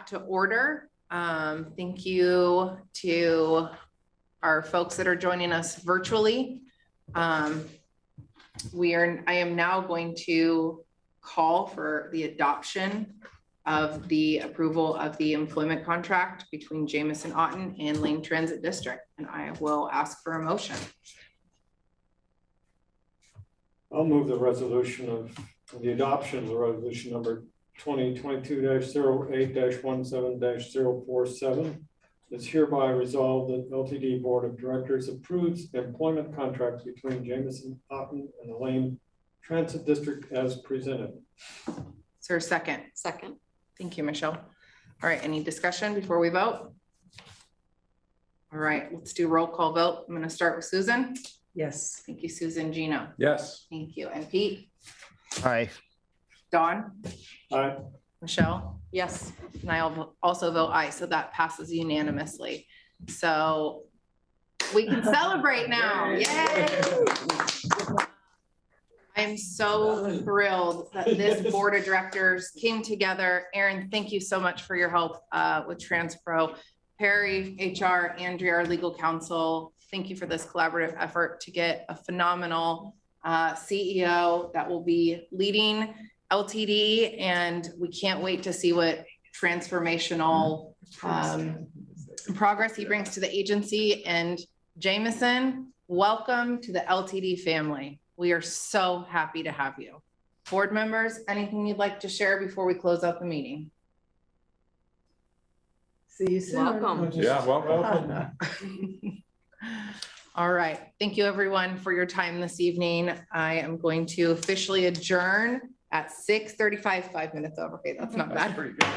back to order. Thank you to our folks that are joining us virtually. I am now going to call for the adoption of the approval of the employment contract between Jamison Otten and Lane Transit District, and I will ask for a motion. I'll move the resolution of the adoption of the resolution number 2022-08-17-047. It's hereby resolved that LTD Board of Directors approves the employment contract between Jamison Otten and the Lane Transit District as presented. Is there a second? Second. Thank you, Michelle. All right, any discussion before we vote? All right, let's do roll call vote. I'm going to start with Susan. Yes. Thank you, Susan. Gino. Yes. Thank you. And Pete? Aye. Dawn? Aye. Michelle? Yes. And I'll also vote aye, so that passes unanimously. So we can celebrate now. Yay! I'm so thrilled that this board of directors came together. Aaron, thank you so much for your help with TransPro. Perry, HR, Andrea, our legal counsel, thank you for this collaborative effort to get a phenomenal CEO that will be leading LTD, and we can't wait to see what transformational progress he brings to the agency. And Jamison, welcome to the LTD family. We are so happy to have you. Board members, anything you'd like to share before we close out the meeting? See you soon. Welcome. Yeah, welcome. All right. Thank you, everyone, for your time this evening. I am going to officially adjourn at 6:35, 5 minutes over. Okay, that's not bad. Pretty good.